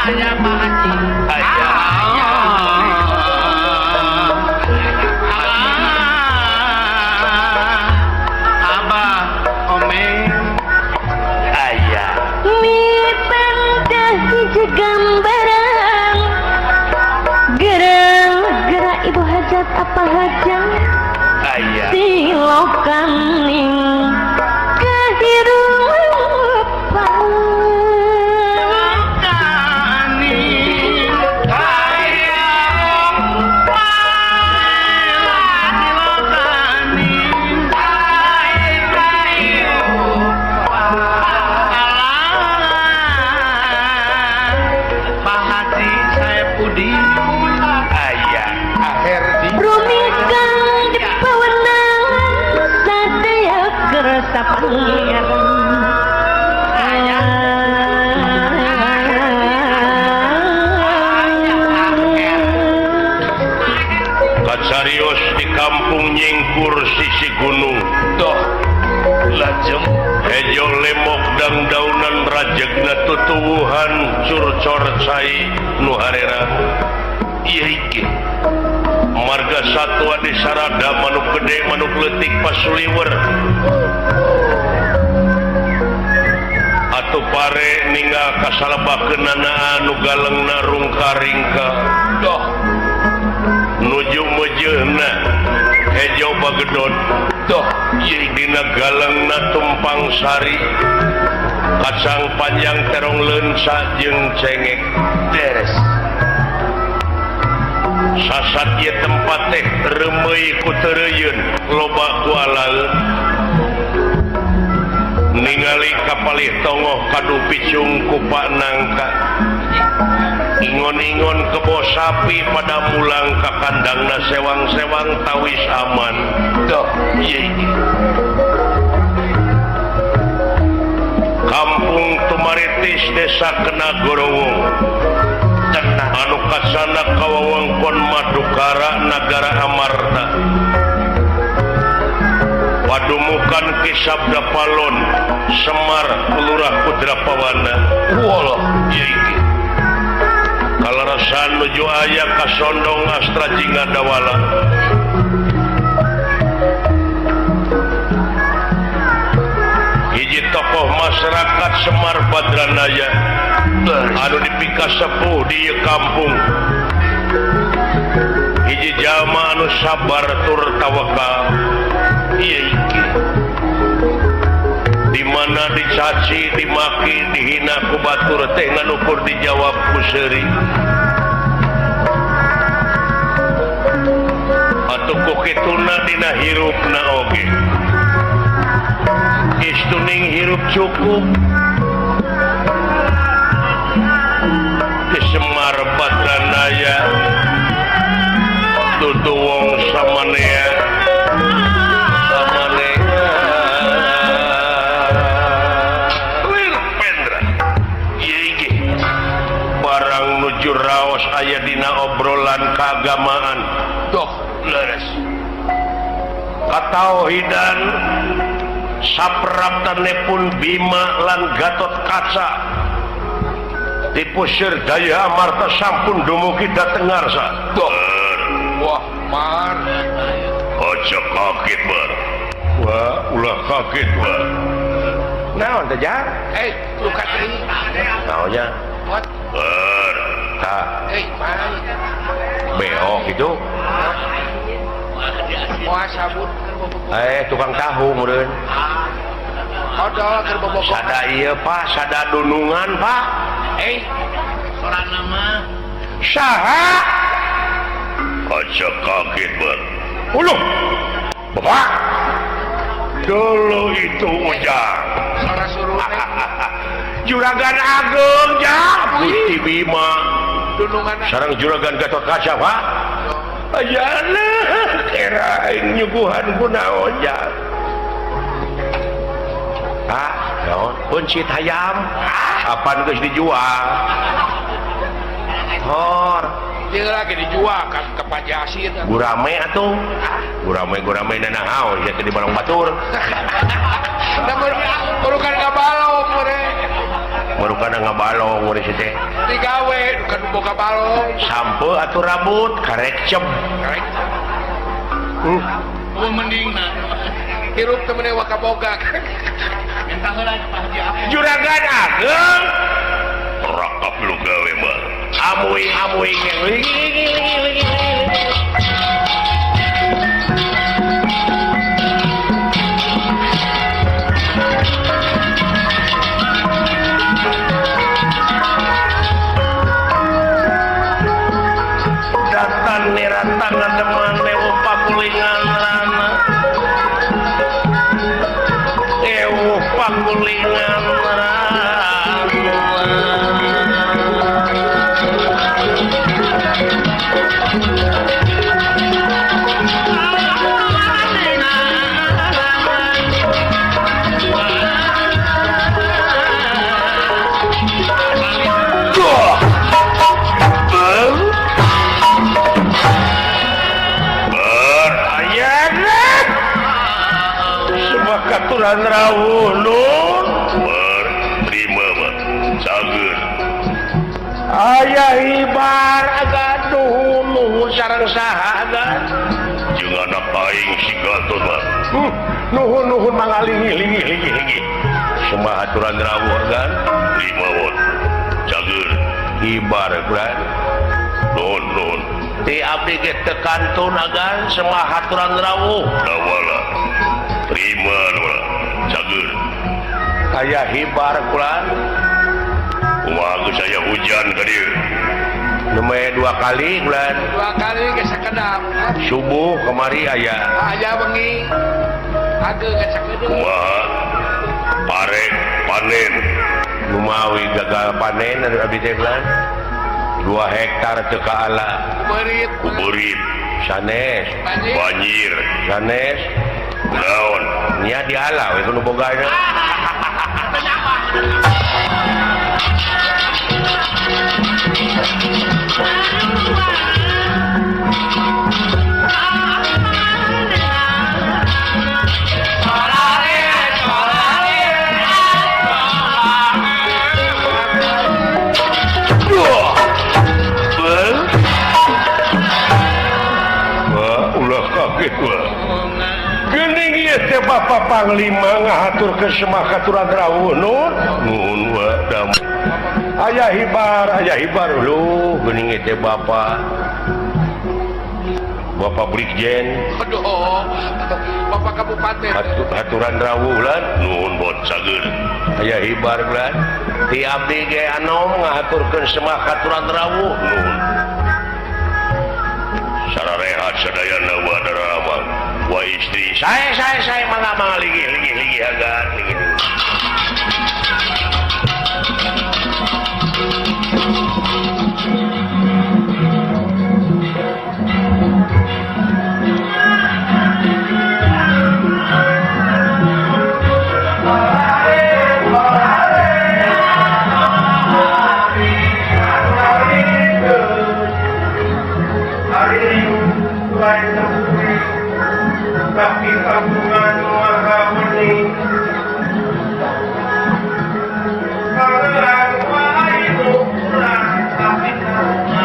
aya Pak Haji. Aya. Abah Omeng. Aya. Mipan kasih gambaran Gerang-gerak ibu hajat apa hajat Aya. Silokan ning kehidupan Pak Haji Saipudin. Aya. Aherdi. Rumikan di pawenangan sadaya kerasa pangeran Kacarios di kampung Nyingkur sisi gunung. Doh. Lajeng. Hejo lemok dan daunan rajegna tutuwuhan curcor cai nu harera. Iya iki. Marga satwa di sarada manuk gede manuk letik pasuliwer. Atuh pare ninggal kasalabakeunana anu galengna rungkaringka. Doh. Nuju mejeuna hejo bagedon. Doh. Ieu dina galengna tumpang sari. Kacang panjang terong leunsa jeung cengek. Beres. Sasat ieu tempat teh remeuy ku teureuyun loba ku alaeun. Ningali kapalih tongoh kadu picung ku Pak Nangka. Ingon-ingon kebo sapi pada mulang ka kandangna sewang-sewang tawis aman. Doh, ieu. Kampung Tumaritis Desa Kenagorowong. Anu kasana kawewengkon Madukara Nagara Amarta. Padumukan Ki Sabda Palon Semar Lurah Pudrapawana. Wallah, ieu iki. Kalarasan nuju aya ka Sondong Astra Jingadawala. Hiji tokoh masyarakat Semar Badranaya anu dipika sepuh di ieu kampung. Hiji jalma anu sabar tur tawakal. Ieu iki. Di mana dicaci, dimaki, dihina ku batur teh nganukur dijawab ku seuri. Atuh ku kituna dina hirupna oge. Istuning hirup cukup. Di Semar Badranaya dudu wong samanea Wirpendra. Ieu iki barang nuju raos aya dina obrolan keagamaan. Doh, leres. Katauhidan sapraptanepun Bima lan Gatot Kaca. Tipusir daya Amarta sampun dumugi dateng ngarsa. Doh. Wah, Mar. Ojo kaget, Mar. Wah, ulah kaget, Mar. Naon teh, Jar? Lu katri. Naonnya? What? Mar. Tah. Mana? Beok itu. Wah, sabut. Tukang tahu meureun. Odol keur bobok. Sada ieu, Pak, sada dunungan, Pak. Soranna mah Saha? Aja kaget, Bar. Uluh. Bapak. Dulu itu Ujang. sora surune. Juragan Agung, Jang. Gusti Bima. Dunungan Sareng Juragan Gatot Kaca, Pak. Ayana kirain nyuguhan kunaon, Jang. Naon? Pencit hayam. Apaan geus dijual? Hor. Dia lagi dijual kan ke Pajasir. Gurame atuh. Gurame na naon ya di barang batur. Baru kan kabalong mere. baru kana ngabalong muri situ teh digawe bukan boga balong sampo atuh rambut karek cep karek mending hirup temennya waka boga minta heula Pak Haji apa juragan ageng rakap lu gawe mah amui datan niratan ngademane upa kulingan rana upa kulingan rana katuran rawuh nun terima mah cager aya hibar agaduh nuhun sareng saha gan jeung anak aing si Gatot mah nuhun mangalingi semua aturan rawuh gan terima mah cager hibar gan nun ti abdi ge teu kantun agan semua aturan rawuh dawala terima cager aya hibar kulan kumaha geus aya hujan ka dieu lumayan 2 kali kulan 2 kali geus sakedap subuh kemari aya bengi ageu geus sakedap kumaha pare panen lumawi gagal panen abdi teh kulan 2 hektar teu kaala kuburit sanes banjir sanes naon nya dihala we kudu bogana ulah kaget wah geuning ieu teh Bapak Panglima ngahaturkeun semua katuran rawuh nuhun wa dam aya hibar lu geuning ieu teh Bapak Brigjen aduh Bapak Kabupaten haturan rawuh lan nuhun bot cager aya hibar lan ti abdi ge anom ngahaturkeun semua katuran rawuh nuhun sararehat sadayana wa darama wa istri saya mangga ligi agan ligi tapi tabungan warga bening kalau wahai pulang tapi tabungan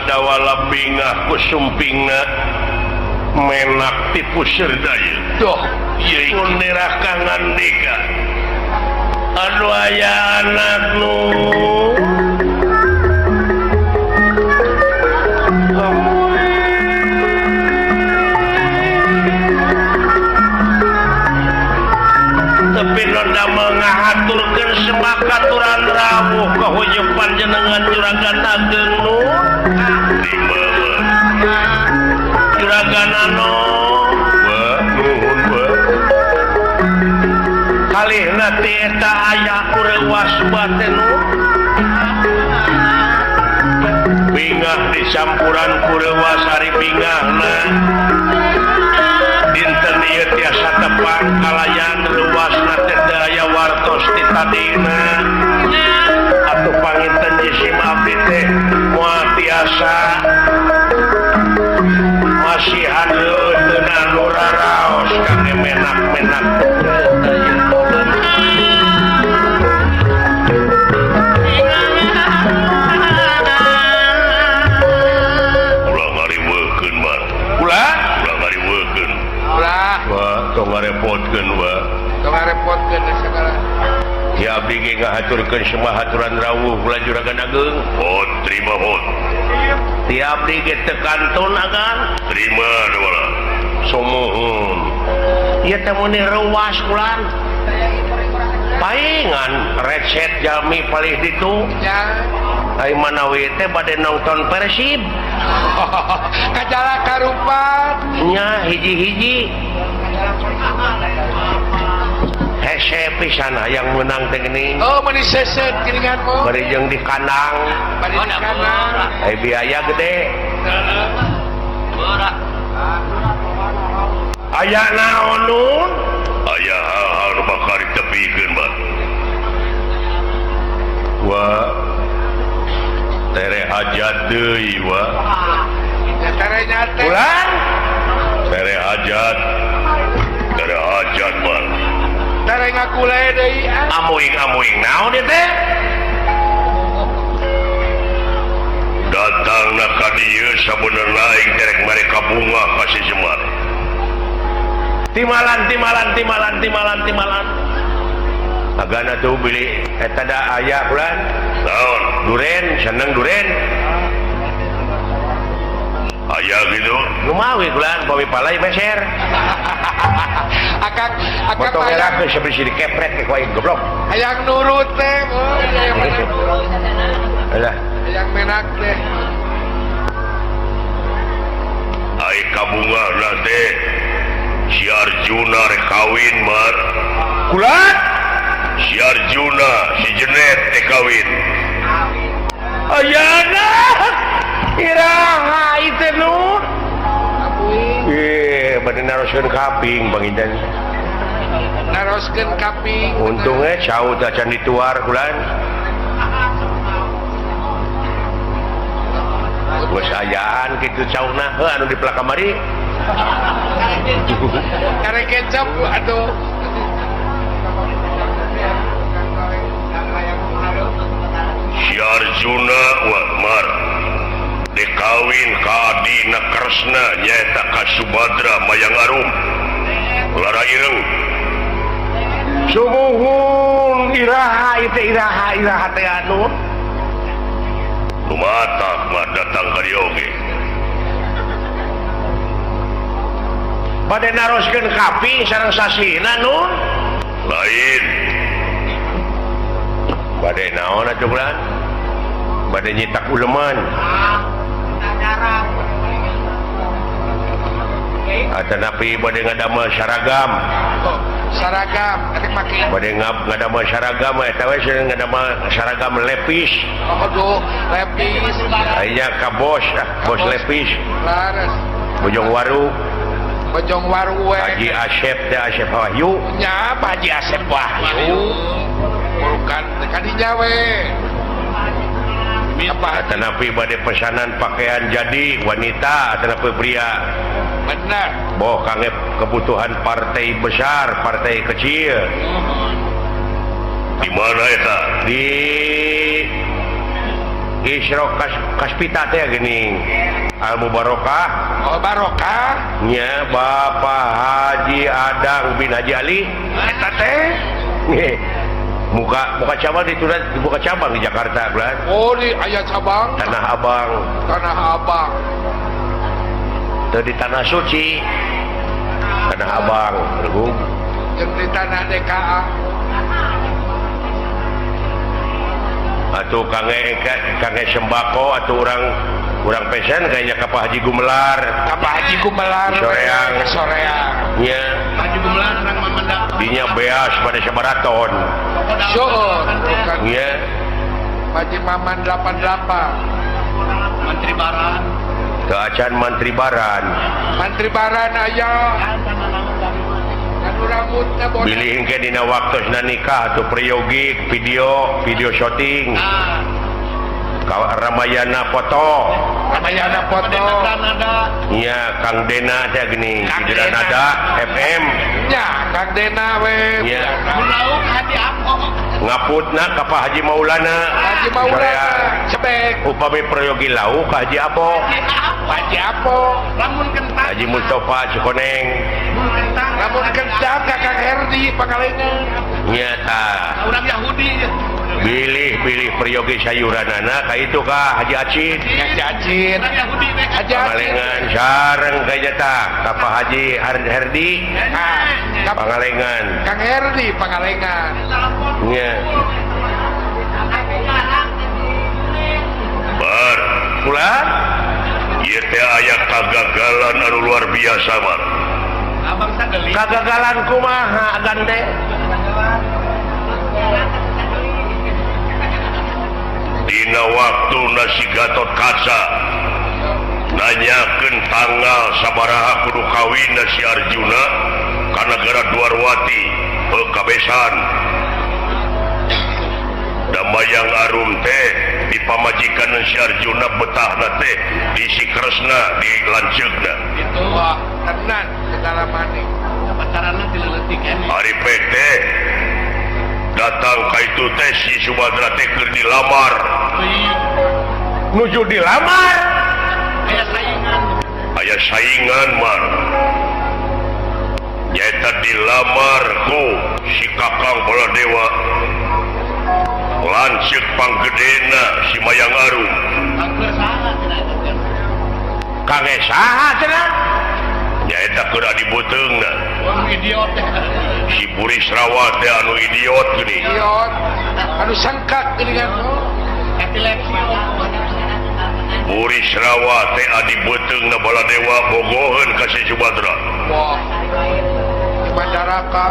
dawala bingah kusumpinga menak tipu serdaya doh yaitu nerah kangan deka anu aya anak nu tapi nonda mengahaturkan semakaturan rawuh kahujupan jenengan juragan ageng nu di bawah mano nuhun kali nanti eta aya kurewas batenu bingah di campuran kurewas hari bingahna dinten ieu tiasa tepang kalayan luasna teh daya wartos ti tadina atuh panginten jisim abdi teh moal tiasa masihan leuteuna nu raraos kangge menak-menak tong ngarepotkeun wa tong ngarepotkeun segala ya abdi ge ngahaturkeun semua haturan rawuh kula juragan ageung terima hot ti abdi ge teu kantun agan terima deula sumuhun ieu teh mun reuwas kulan paingan recet jalmi palih ditu nya ai manawi teh bade nonton Persib kajala karupat nya hiji-hiji hese pisan hayang menang teh geuning oh meuni seset geuningan mo bari jeung di kandang bari di kandang biaya gede aya naon nun aya hal-hal nu bakal ditepikeun mah wah tere hajat deui wah tere nyate ulang tere hajat mah tere ngakule deui amuing naon ieu teh datangna ka dieu sabenerna aing terek mereka bunga ka si Semar timalan agana tuh beli eta da aya bulan naon duren seneng duren aya gitu lumawi bulan bawi palai beser akak foto ngerak geus seperti si kepret ke kuaing goblok hayang nurut teh alah hayang menak teh ai kabungana teh si Arjuna rek kawin mar kulat si Arjuna si Jenet teh kawin ayana iraha itu nu bade naroskeun kaping panginten naroskeun kaping untungnya cau teh can dituar kulan geus ayaan kitu cauna heuh anu di pelak kamari kare kecap aduh si Arjuna Mar dikawin ka adina Kresna nyaeta ka Subadra Mayang Arum lara ireng sumuhun iraha teh anu lumatak mah datang ka dieu oge bade naroskeun kaping sareng sasina nun lain bade naon atuh bulan bade nyitak uleman atanapi bade ngadamel saragam saragam adik make bade ngadamel saragam eta we ngadamel saragam lepis aduh lepis aya ka bos lepis laras bojong waru we Haji Asep teh Asep Wahyu nya Haji Asep Wahyu bukan kadinya we atanapi bade pesanan pakaian jadi wanita atanapi pria benar boh kangge kebutuhan partai besar partai kecil di mana eta di Isro Kaspita teh geuning Al Mubarokah oh barokah nya Bapak Haji Adang bin Haji Ali eta teh muka cabang dibuka cabang di Jakarta bulan oh di aya cabang Tanah Abang teu di Tanah Suci Tanah Abang jeung di Tanah DKA atuh kangge sembako atuh kurang pesen kayaknya ke Pak Haji Gumelar Apa Haji Gumelar Soreang. Soreang nya Haji Gumelar orang Mamanda. dinya beas pada sabaraton Syoon bukan nya Haji Maman 88 Menteri Baran. keacan Mantri Baran Mantri Baran aya anu rambutnya bodas bilih engke dina waktosna nikah atuh priyogi video shooting Ramayana foto Ramayana foto Granada. nya Kang Dena teh gini Kang di Dena. Granada FM nya Kang Dena we nya Lauk Haji Amko. ngaputna ka Pak Haji Maulana Haji Maulana cebek upami priyogi lau ka Haji Apo Haji Apo Lamun kentang. Haji Mustafa Cikoneng Lamun kentang. namun kencang ka Kang Herdi Pangalengan nyata Orang Yahudi. pilih priyogi sayuranana ka itu ka Haji Acid Haji Acid Orang Yahudi. Haji Acid Pangalengan sareng kayaknya ta ka Pak Haji Herdi Kang Pangalengan Kang Herdi Pangalengan nya bar Ulah ieu teh aya kagagalan anu luar biasa bar Abang Sageli. kagagalan kumaha gande dina waktu nasi Gatot Kaca nanyakeun tanggal sabaraha kudu kawin si Arjuna ka negara Dwarwati kabesan Damayang Arum teh di pamajikan si Arjuna betahna teh di si Kresna di lanceukna Itu wah tenan segala maning pacaranna dileutik kan. hari PT datang ka itu teh si Subadra teh keur dilamar nuju dilamar Aya saingan. aya saingan mar nyaeta dilamar ku si Kakang Baladewa lanceuk panggedena si Mayang Arum Angker saha cenah itu. kage saha cenah nyaeta keur adibuteungna Orang idiot teh. si Burisrawa teh anu idiot geuning iot anu sangkak geuningan Epilepsi. Burisrawa teh adibuteungna Baladewa bogoheun ka si Subadra wah di Mandaraka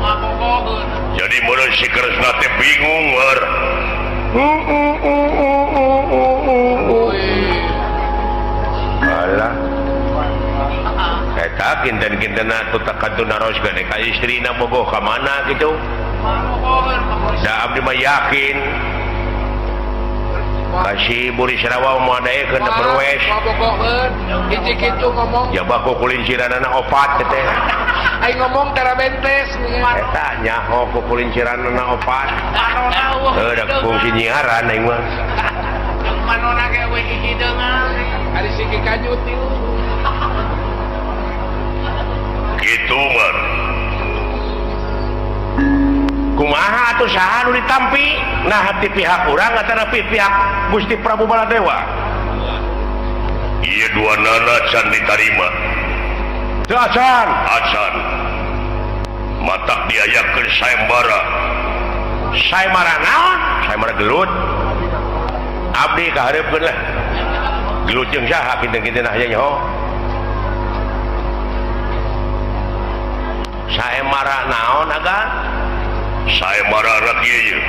Mabogoheun. jadi meureun si Kresna teh bingung mar wih alah eta kinten-kintena atuh takadun naroskeun ka istrina bogoh ka mana gitu Mabogoheun. da abdi mah yakin kasih Burisrawa mau adaekeun da berwes mabogoheun hiji kitu ngomong ya baku kulinciranana opat teh aing ngomong tara bentes eta nyaho ku kulinciranana opat da fungsi nyiaran aing mah Manona ge we hiji deungan. ari siki kanyut ieu gitu mar kumaha atuh saha nu ditampi nah hati pihak urang atau pihak Gusti Prabu Baladewa ieu duanana can ditarima teu acan acan matak diayakeun sayembara saemara naon saemara gelut abdi kahareupeun lah gelut jeung saha kinten-kinten aya nyaho saemara naon aga sayembara anak ieu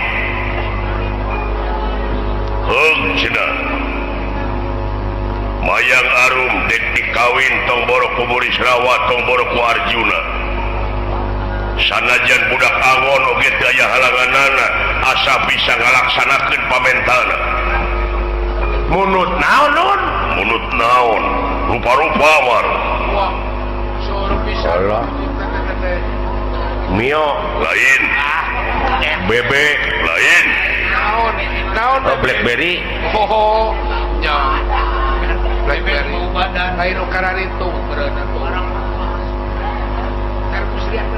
heug cenah Mayang Arum dek dikawin tong boro ku Burisrawa tong boro ku Arjuna sanajan budak angon oge teu aya halanganana asa bisa ngalaksanakeun pamentana munut naon nun munut naon rupa-rupa mar wah suruh bisa Allah. Mio lain bebe lain naon Blackberry oh nya Blackberry Badan. lain ukaran itu berenang orang terus lihat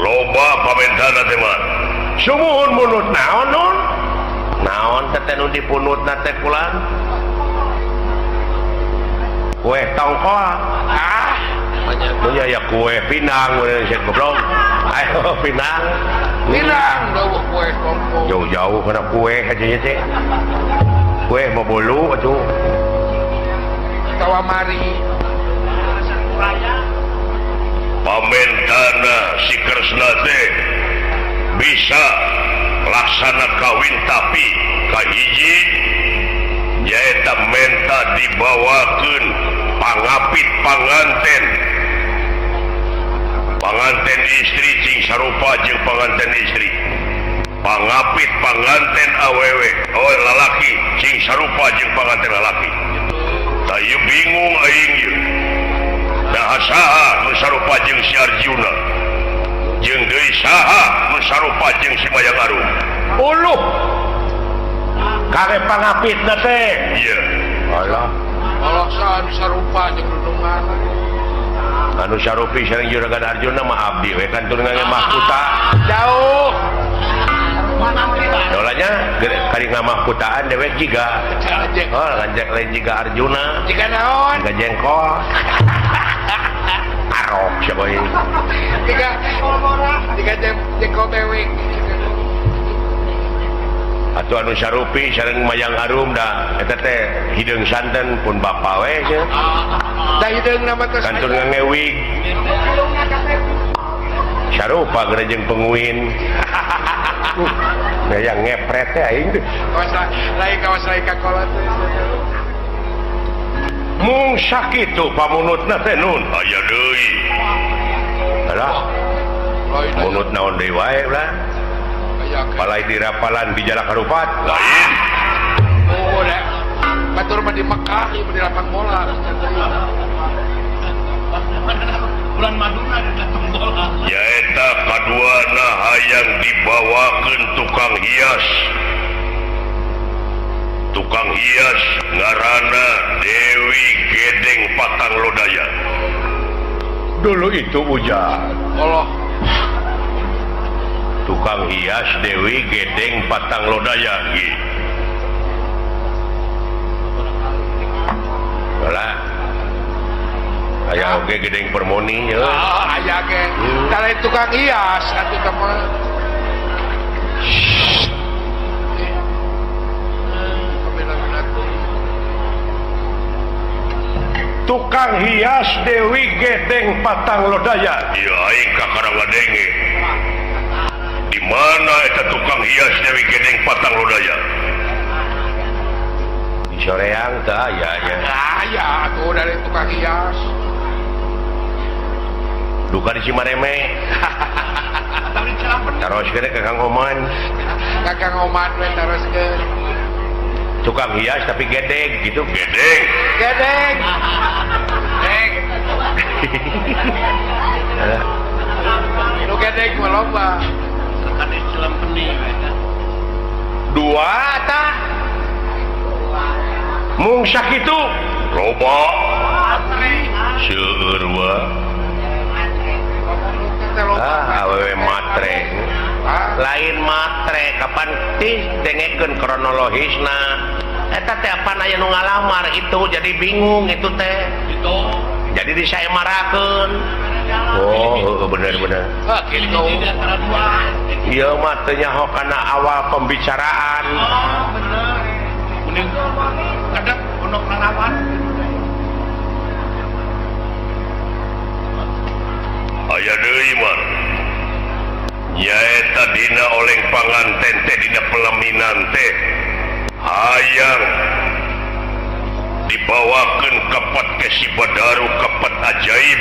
loba pamentana teh mah sumuhun munut naon nun naon teh nu dipunutna teh kulan kue tongkol banyak punya ya kue pinang goblok ayo pinang Dawa kue kompong. jauh-jauh kena kue aja ya teh kue mau bolu atuh Tawa mari. pamentana si Kresna teh bisa laksana kawin tapi kahiji nyaeta menta dibawakeun pangapit panganten istri cing sarupa jeung panganten istri pangapit panganten awewe lalaki cing sarupa jeung panganten lalaki tayu bingung aing ieu nah saha nu sarupa jeung si Arjuna jeung deui saha nu sarupa jeung si Mayang Arum uluh kare pangapitna teh ieu alah Allah saan sarupa jeung nunungan. anu sarupi sareng Juragan Arjuna mah abdi we kan tur ngangge mahkota Jauh. dolanya kari ngamahkotaan dewek jiga oh lanjak lain jiga Arjuna Jika naon? jiga jengkol arok siapa ini Jika jengkol tewek. atuh anu sarupi sareng Mayang Arum da eta teh hideung santen pun bapa we nya Da hideung nama tos. kantur ngewig sarupa geura jeung penguin yang ngepret teh aing teh Kawas lain kakola teh. mung sakitu pamunutna teh nun aya deui alah munut naon deui wae ulah palai dirapalan di Jalak Harupat lain Oh, dah. Batur mah di Mekah, ieu di lapang bola. Bulan Maduna di lapang bola. nyaeta kaduana hayang dibawakeun tukang hias ngaranna Dewi Gedeng Patang Lodaya dulu itu hujan Allah. tukang hias Dewi Gedeng Patang Lodaya Gi. lah aya oge Gedeng Permoni ya Aya ge. Tara tukang hias atuh teh mah. tukang hias Dewi Gedeng Patang Lodaya ieu aing kakaranggadenge di mana eta tukang hias Dewi Gedeng Patang Lodaya di Soreang teh aya nya Aya atuh dari tukang hias. duka di Cimareme Tapi Cilampen taros kene ke Kang Oman Kakang Oman we teruskeun. tukang hias tapi gedeg gitu Gedeng Gedeng. Deng. Nu gedeng mah loba. Kan Cilampen we. dua tah mung sakitu loba seueur wa awewe matre lain matre kapan tih dengekeun kronologisna eta teh apa aya nu ngalamar itu jadi bingung itu teh jadi disaemarakeun oh bener Gitu. ieu mah teu nyaho kana awal pembicaraan Kadang pondok lalawan. aya deui mah nyaeta dina oleng panganten teh dina pelaminan teh hayang dibawakeun kapat ke si Badaru kapat ajaib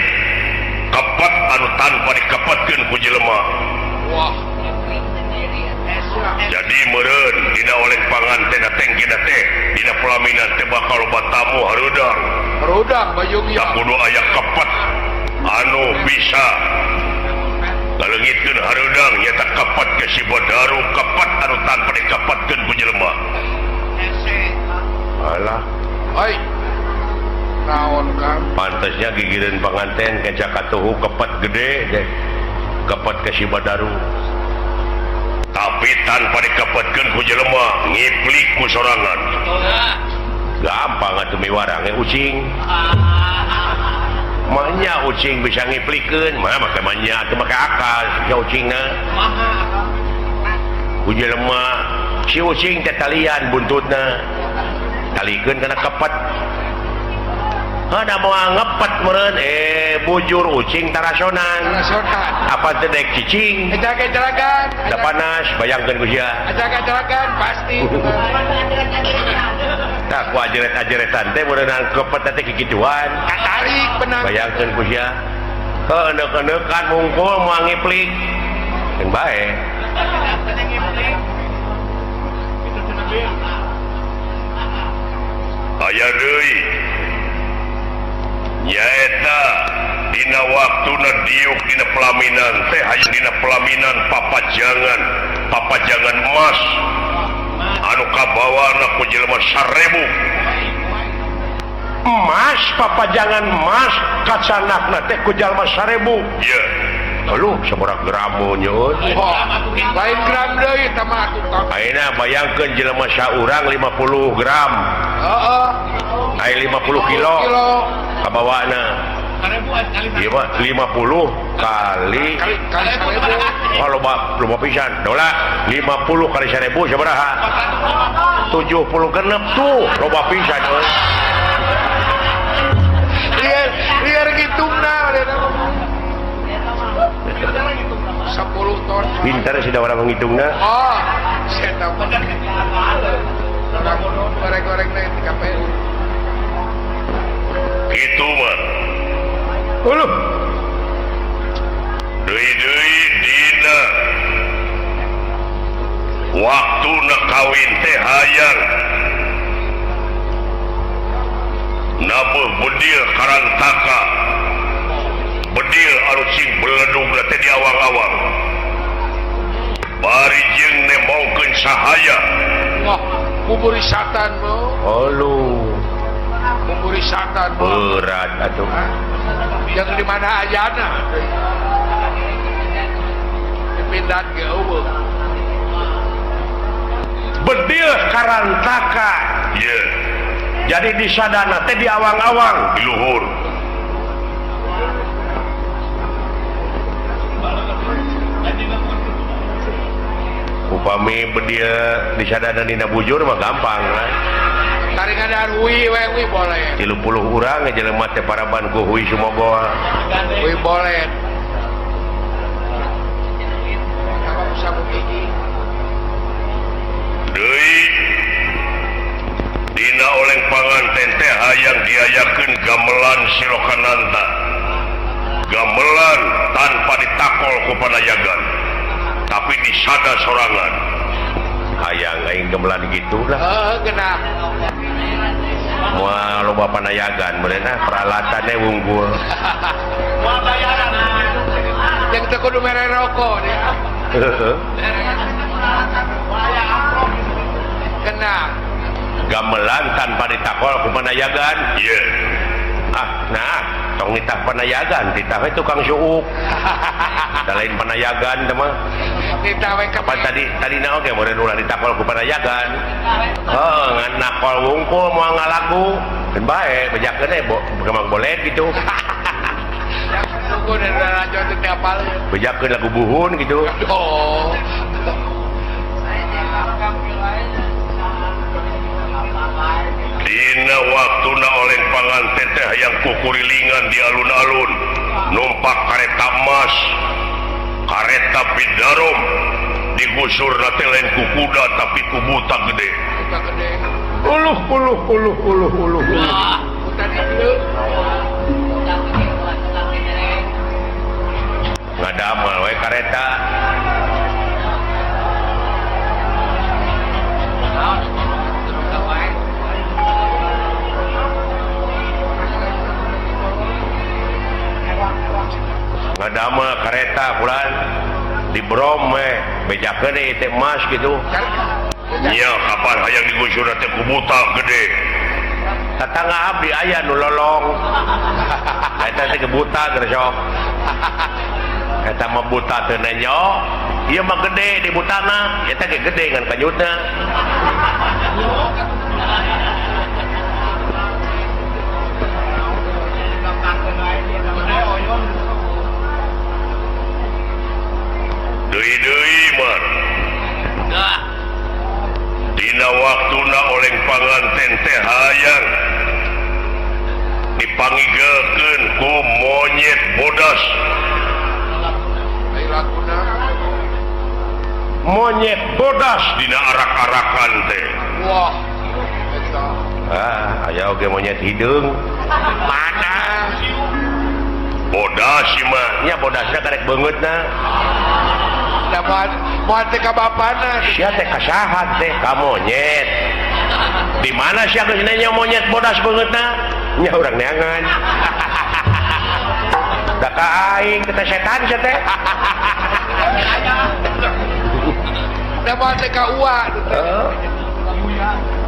kapat anu tanpa dikapatkeun ku jelema Wah. jadi meureun dina oleng panganten tengkina teh dina pelaminan teh bakal loba tamu hareudang Rudang bayung da ya. kudu aya kapat anu bisa ngaleungitkeun hareudang nyata kapat ke si Badaru kapat anu tanpa dikapatkeun ku jelema alah Hai. Naon kan? pantesnya gigireun panganten keca katuhu kepat gede deh kepat ke si Badaru tapi tanpa dikapatkeun ku jelema ngiplik ku sorangan gampang atuh miwarang ucing maknya ucing bisa ngiplikeun mah make manya teu make akal si ucingna ku jelema si ucing teh talian buntutna talikeun kana kepet ada mau ngepet meureun bujur ucing tarasonan Rasonan. apa teh dek cicing Jaga jelagan. da panas bayangkeun ku sia Jaga jelagan pasti. tah ku ajeret-ajeretan teh meureun kepet teh kikituan Katarik benang. bayangkeun ku sia heuneuk-neukan mungkul moal ngiplik kan bae aya deui nyaeta dina waktuna diuk dina pelaminan teh hayang dina pelaminan papajangan emas anu kabawana ku jelema 1000 emas papajangan emas kacanakna teh ku jalma 1000 ya lu sabaraha gram nyeun Oh, lain gram deui tah mah tukang. ayeuna bayangkeun jelema saurang 50 gram Heeh. aya 50 kilo kabawana ieu mah 50 kali Kali 1000. oh loba pisan dola 50 kali 1000 sabaraha 70 genep tuh loba pisan euy Liar ngitungna ada 10 ton. pintar sih da urang ngitungna Oh, saya tahu. Goreng-goreng na di KPU. kitu mah uluh deui dina waktuna kawin teh hayang nabuh bedil karantaka bedil anu cing beledug teh di awang-awang bari jeung nemongkeun sahaya Wah, buburi satan lo. uluh Buburi satan lo. berat atuh Yang di mana ayana? Dipindahan ke eueuh. bedil karantaka ye jadi di sadana teh di awang-awang di luhur upami bedil di sadana dina bujur mah gampang kan Taringan hui boleh. 30 urang jelema teh paraban ku hui sumogoa Hui boleh. Apa bisa begini? deui dina oleng panganten teh hayang diayakeun gamelan silokananta gamelan tanpa ditakol ku panayagan tapi disada sorangan hayang aing gamelan gitu lah Genap. moal loba panayagan beunah peralatannya unggul Yang teu kudu mere rokok dia. heueuh Genap. gamelan tanpa ditakol ku panayagan ye nah tong nitah panayagan titah we tukang suuk da lain panayagan teh mah Kita we kapan tadi oge meureun ulah ditakol ku panayagan ngan nakol wungkul moal ngalagu kan bae bejakeun kemang boleh gitu Tunggu dan lanjut itu apal. bejakeun lagu buhun gitu Oh. dina waktuna oleng panganten teh hayang kukurilingan di alun-alun numpak kareta emas kareta bidarom digusur teh lain ku kuda tapi ku buta gede Kita gede. uluh Kita di dieu. ngadamal we kareta ngadamel kareta pulan di Brom bejakeun deui teh emas gitu nya kapan hayang digusur teh ku buta gede tatangga abdi aya nu lolong eta teh buta geus eta mah buta teu nenyo ieu mah gede di butana eta ge gede ngan kanyutna dipanggigakeun ku monyet bodas. Ai laguna. Monyet bodas dina arak-arakan teh. Wah. Eta. Aya oge monyet hidung. Mana? Bodas sih mah. Nya bodasna karek beungeutna. Da moal teh ka bapana. Sia teh kasahat teh ka monyet. Di mana sia geus nanya monyet bodas beungeutna? Nya urang neangan. Da ka aing teh setan sia teh. Da moal teh ka uwa.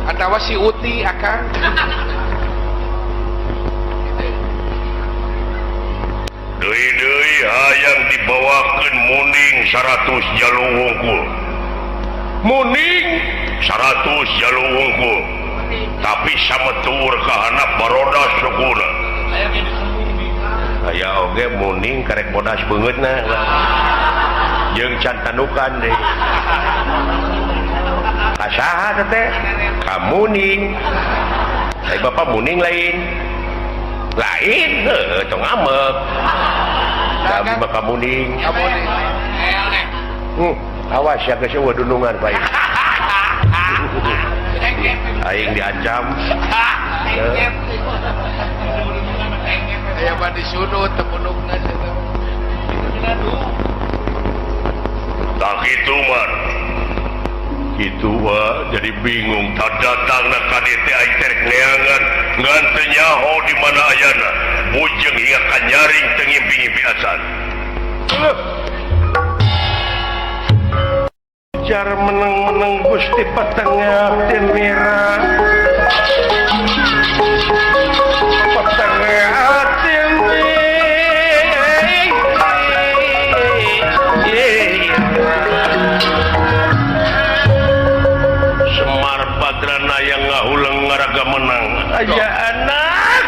Atawa si Uti akang. Deui-deui hayang dibawakeun muning 100 jalu wungkul. Muning 100 jalu wungkul. Tapi sametur ka handap barodas sukuna. Aya oge muning karek bodas beungeutna. Jeung can tanukan deui. Kasaha teh? Ka muning. Ai bapak muning lain. Lain heuh tong amek. Kami mah ka muning. Kamu nih. Awas ya geus eueuh dunungan bae. Aing diancam. Aya mah disudut temunungna cenah. Tak kitu man. Kitu jadi bingung tak datangna ka dieu teh aing teh neangan ngan teu nyaho di mana ayana. Bujeng hingga ka nyaring teu ngimpi-ngimpi acan. Jar meneng-meneng Gusti Patengah Timira. Patengah Timira. Semar Badrana yang ngahulang ngaraga menang. Aja anak.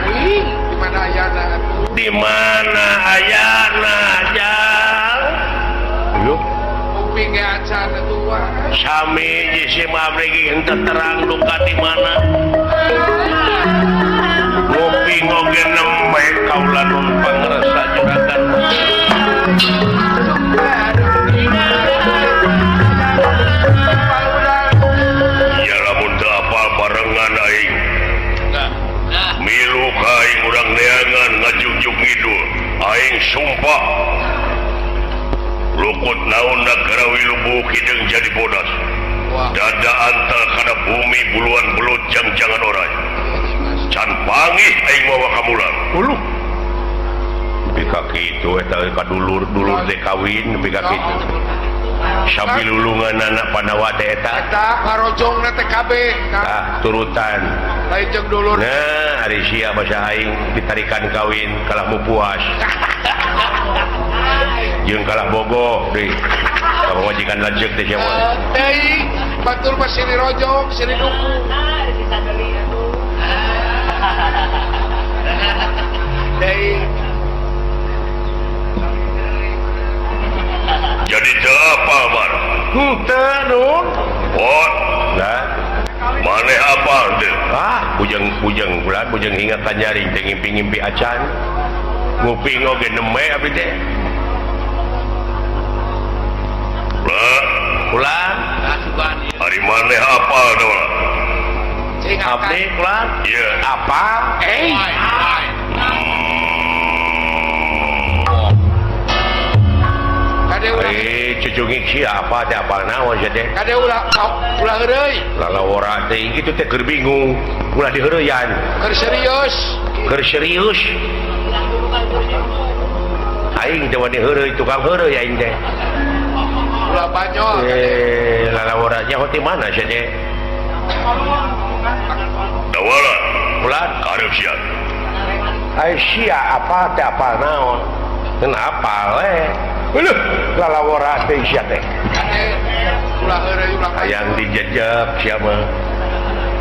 Wih, di mana ayana atuh? Di mana ayana jang? Yuk. Kuping ge acan tua. Sami jisi mabrigi henteu terang duka di mana. Ngopi ngoge nembe kaula nun pangresa juragan. Ya lamun teu apal barengan aing. Milu ka aing urang neangan ngajug-jug ngidul. Aing sumpah lukut naonna garawi lubuk hideung jadi bodas. Wah. Dada antal kana bumi buluan belut jang-jangan orai. Can pangih aing mawa kamulang. Uluh. Bika kitu eta ka dulur teh kawin bika kitu. Sambil lulungan anak Panawa teh eta. Eta ngarojongna teh kabeh. Turutan. Lain jeung dulur. Nah, ari sia basa aing ditarikan kawin kalah mu puas. Jeung kalah bogoh deui. Ka majikan lanceuk teh sia mah. Teuing batur mah sini rojong, sini duku. Teuing Jadi teu apa mar? Henteu nun. What? Nah, Maneh apa teh? bujeng bulan bujeng hingga ka nyaring teh ngimpi-ngimpi acan. Nguping oge neme abdi teh. Lah, Ulang, hari maneh apa dah? cing abdi ulang. Iya. Apa? Kade ulah Cucungik siapa teh apa naon sia teh? kade ulah heureuy. Lalawara teh kitu teh keur bingung. Ulah diheureuyan. Keur serius. Keur serius. Aing teh wani heureuy tukang heureuy aing teh. Ulah banyol. Lalawara nya hoti mana sia teh? Dawala, Ulah karep sia. ai sia apa teh apa naon? Kenapa we? Heuh, lalawara teh sia teh. Kade ulah heureuy ulah Hayang dijejek sia mah.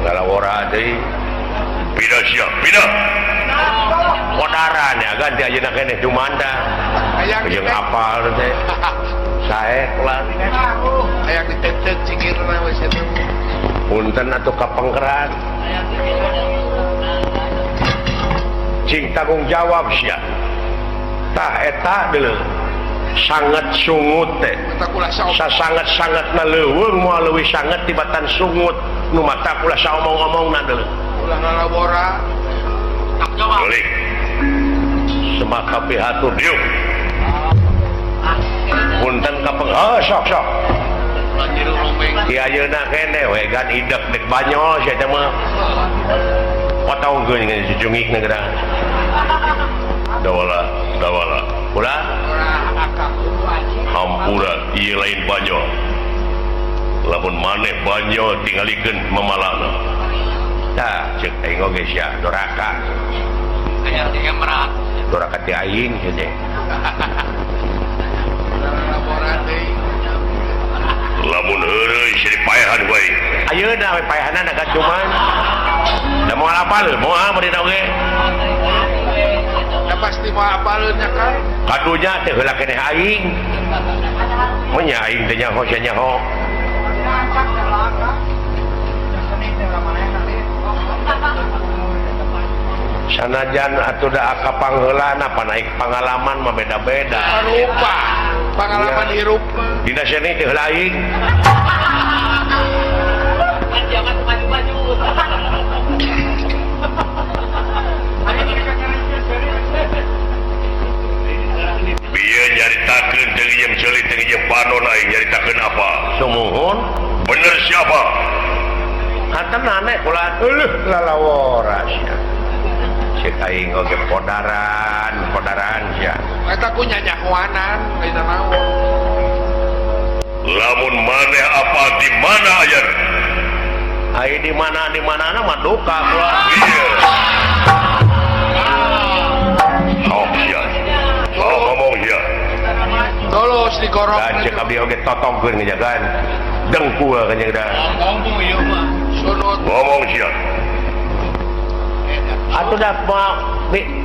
Lalawara teh Pindah sia, pindah. kodaran ya ganti ayeuna keneh dumanda. Hayang Jeung diteh. apal teh. Sae ulah. Hayang ditetek cikirna we sia teh. Punten atuh kapengkeran. cing tanggung jawab sia tah eta dulu sangat sungut teh Mata kula saomong. sangat leuweung moal leuwih sangat tibatan sungut nu mata kula saomong-omongna deuleu Ulah nalabora. balik semaka pihatur diuk punten kapeng sok Lanjut rombeng. di ayeuna kene we gan idek dek banyo sia teh mah potongkeun ngan sujungik negara dawala ulah Ora akak. hampura ieu lain banyo lamun maneh banyo tingalikeun memalana tah ceuk aing oge sia doraka Aya tiga merat. doraka ti aing teh Nalabora deui. lamun heureuy si dipaehan wae ayeuna we paehanna ka cuman da moal apal moal meureun oge Da pasti mau apaleun nya kan. kadunya teh heula keneh aing nya aing teh nyaho sia nyaho sanajan atuh da akapang heulana panaik pangalaman mah beda-beda Rupa. Pengalaman hirup. dina seni teh heula aing Jangan maju-maju. bieu nyaritakeun teu ieu ceuli teu ieu panon aing nyaritakeun apa sumuhun bener siapa kantana nek kula eueuh lalawora sia cek aing oge podaran sia Eta ku nyanyahoanan lain naon. lamun maneh apa di mana aya ai di mana mah duka kula iya sok sia sok ngomong sia Dolos digorok. dan cek abdi oge totongkeun ngajagaan dengkul kan jeung da Ngomong ieu mah. Sunut. ngomong sia atuh da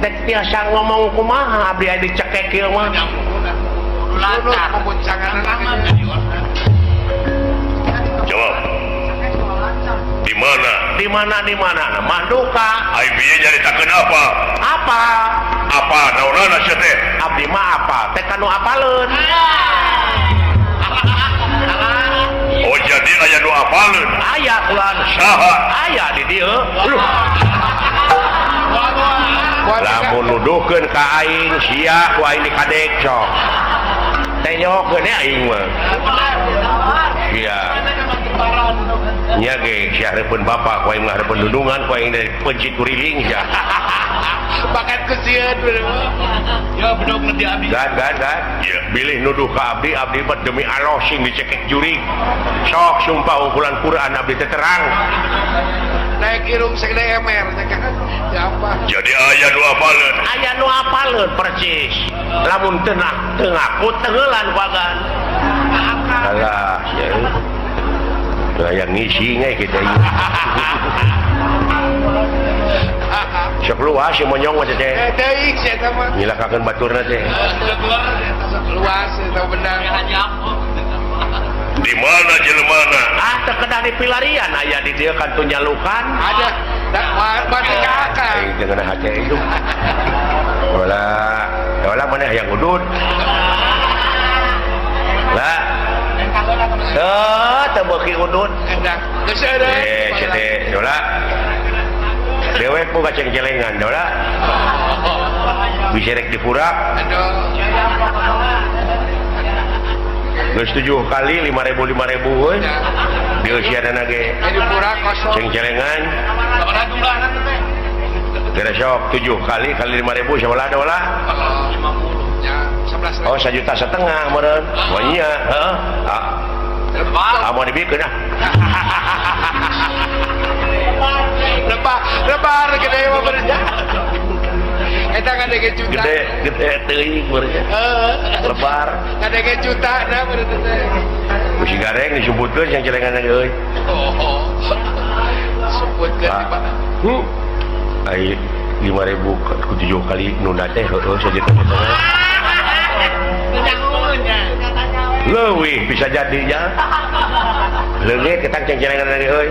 tek tiasa ngomong kumaha abdi aya dicekek ieu mah Sunut memuncangan jawab di mana nah mah duka ai bieu nyaritakeun apa naonana sia teh abdi mah apa teh kanu apaleun oh jadi aya nu apaleun aya kulan saha aya di dieu lamun nuduhkeun ka aing sia ku aing dikadek sok teh nyokeun aing mah sia nya ge sia hareupeun bapak ku aing mah hareupeun dudungan ku aing dari pencit kuriling sia bakat kesieun ya bedog nanti abdi gan ya bilih nuduh ka abdi mah demi Allah sing dicekek jurig sok sumpah ungkulan Quran abdi teh terang naik irung segede emer ya apa jadi aya nu apaleun percis lamun teu ngaku teulan bagan alah ya yang ngisi nge kita ini sok luas yang monyong mah teh deui sia eta mah nyilakakeun baturna teh luas eta benar di mana jelemana teu kedah dipilarian aya di dieu kan tu nyalukan ada masih kakak aing teu ngeunah hate itu wala maneh yang udud lah teu beuki udud enak geus ada cete dola dewek boga cengcelengan dola bisa rek dipurak aduh geus 7 kali 5.000 we di usiana ge jadi pura kosong cengcelengan sabaraha jumlahna teh kira sok 7 kali 5.000 sabaraha da ulah 50 ya 11 oh 1,5 juta meureun oh iya heeh mau dibikeun ah lebar gede mah bener eta ngadege juta gede teuing beurnya lebar ngadege juta na bener teh musi gareng disebutkeun cengcelengan euy oh sebutkeun Pak ai 5.000 ku 7 kali nunda teh heueuh sajuta setengah leuwih bisa jadi ya leungit kita cengcelengan lagi euy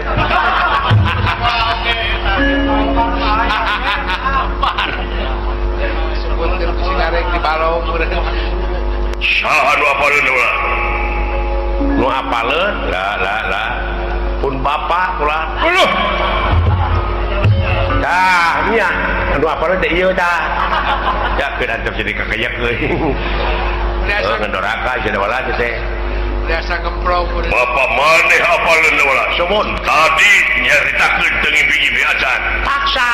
saha nu apaleun ulah nu apaleun lah pun bapak ulah dah nya nu apaleun teh ieu tah ya keun antep jadi kakayak euy ngendoraka cenah wala teh biasa ngemprong bapak maneh apaleun ulah sumun tadi nyaritakeun teu ngimpi-ngimpi acan paksa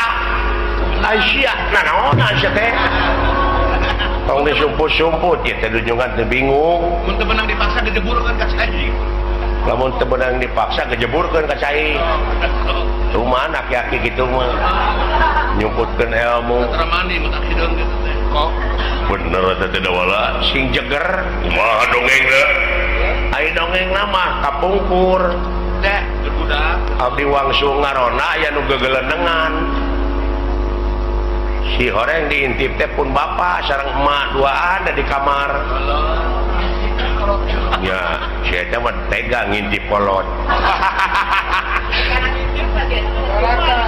Aisyah naon Aisyah teh tong disumput-sumput ya teh dunjungan teh bingung mun teu menang dipaksa dijeburkeun ka cai lamun teu beunang dipaksa gejeburkeun ka cai rumah aki-aki kitu mah nyumputkeun ilmu teramani mun tak hideung gitu teh kok bener eta teh wala sing jeger kumaha dongengna ai dongengna mah kapungkur teh budak abdi wangsu ngarona aya nu gegelenengan si horeng diintip teh pun bapak sareng emak duaan di kamar ya si eta mah tega ngintip kolot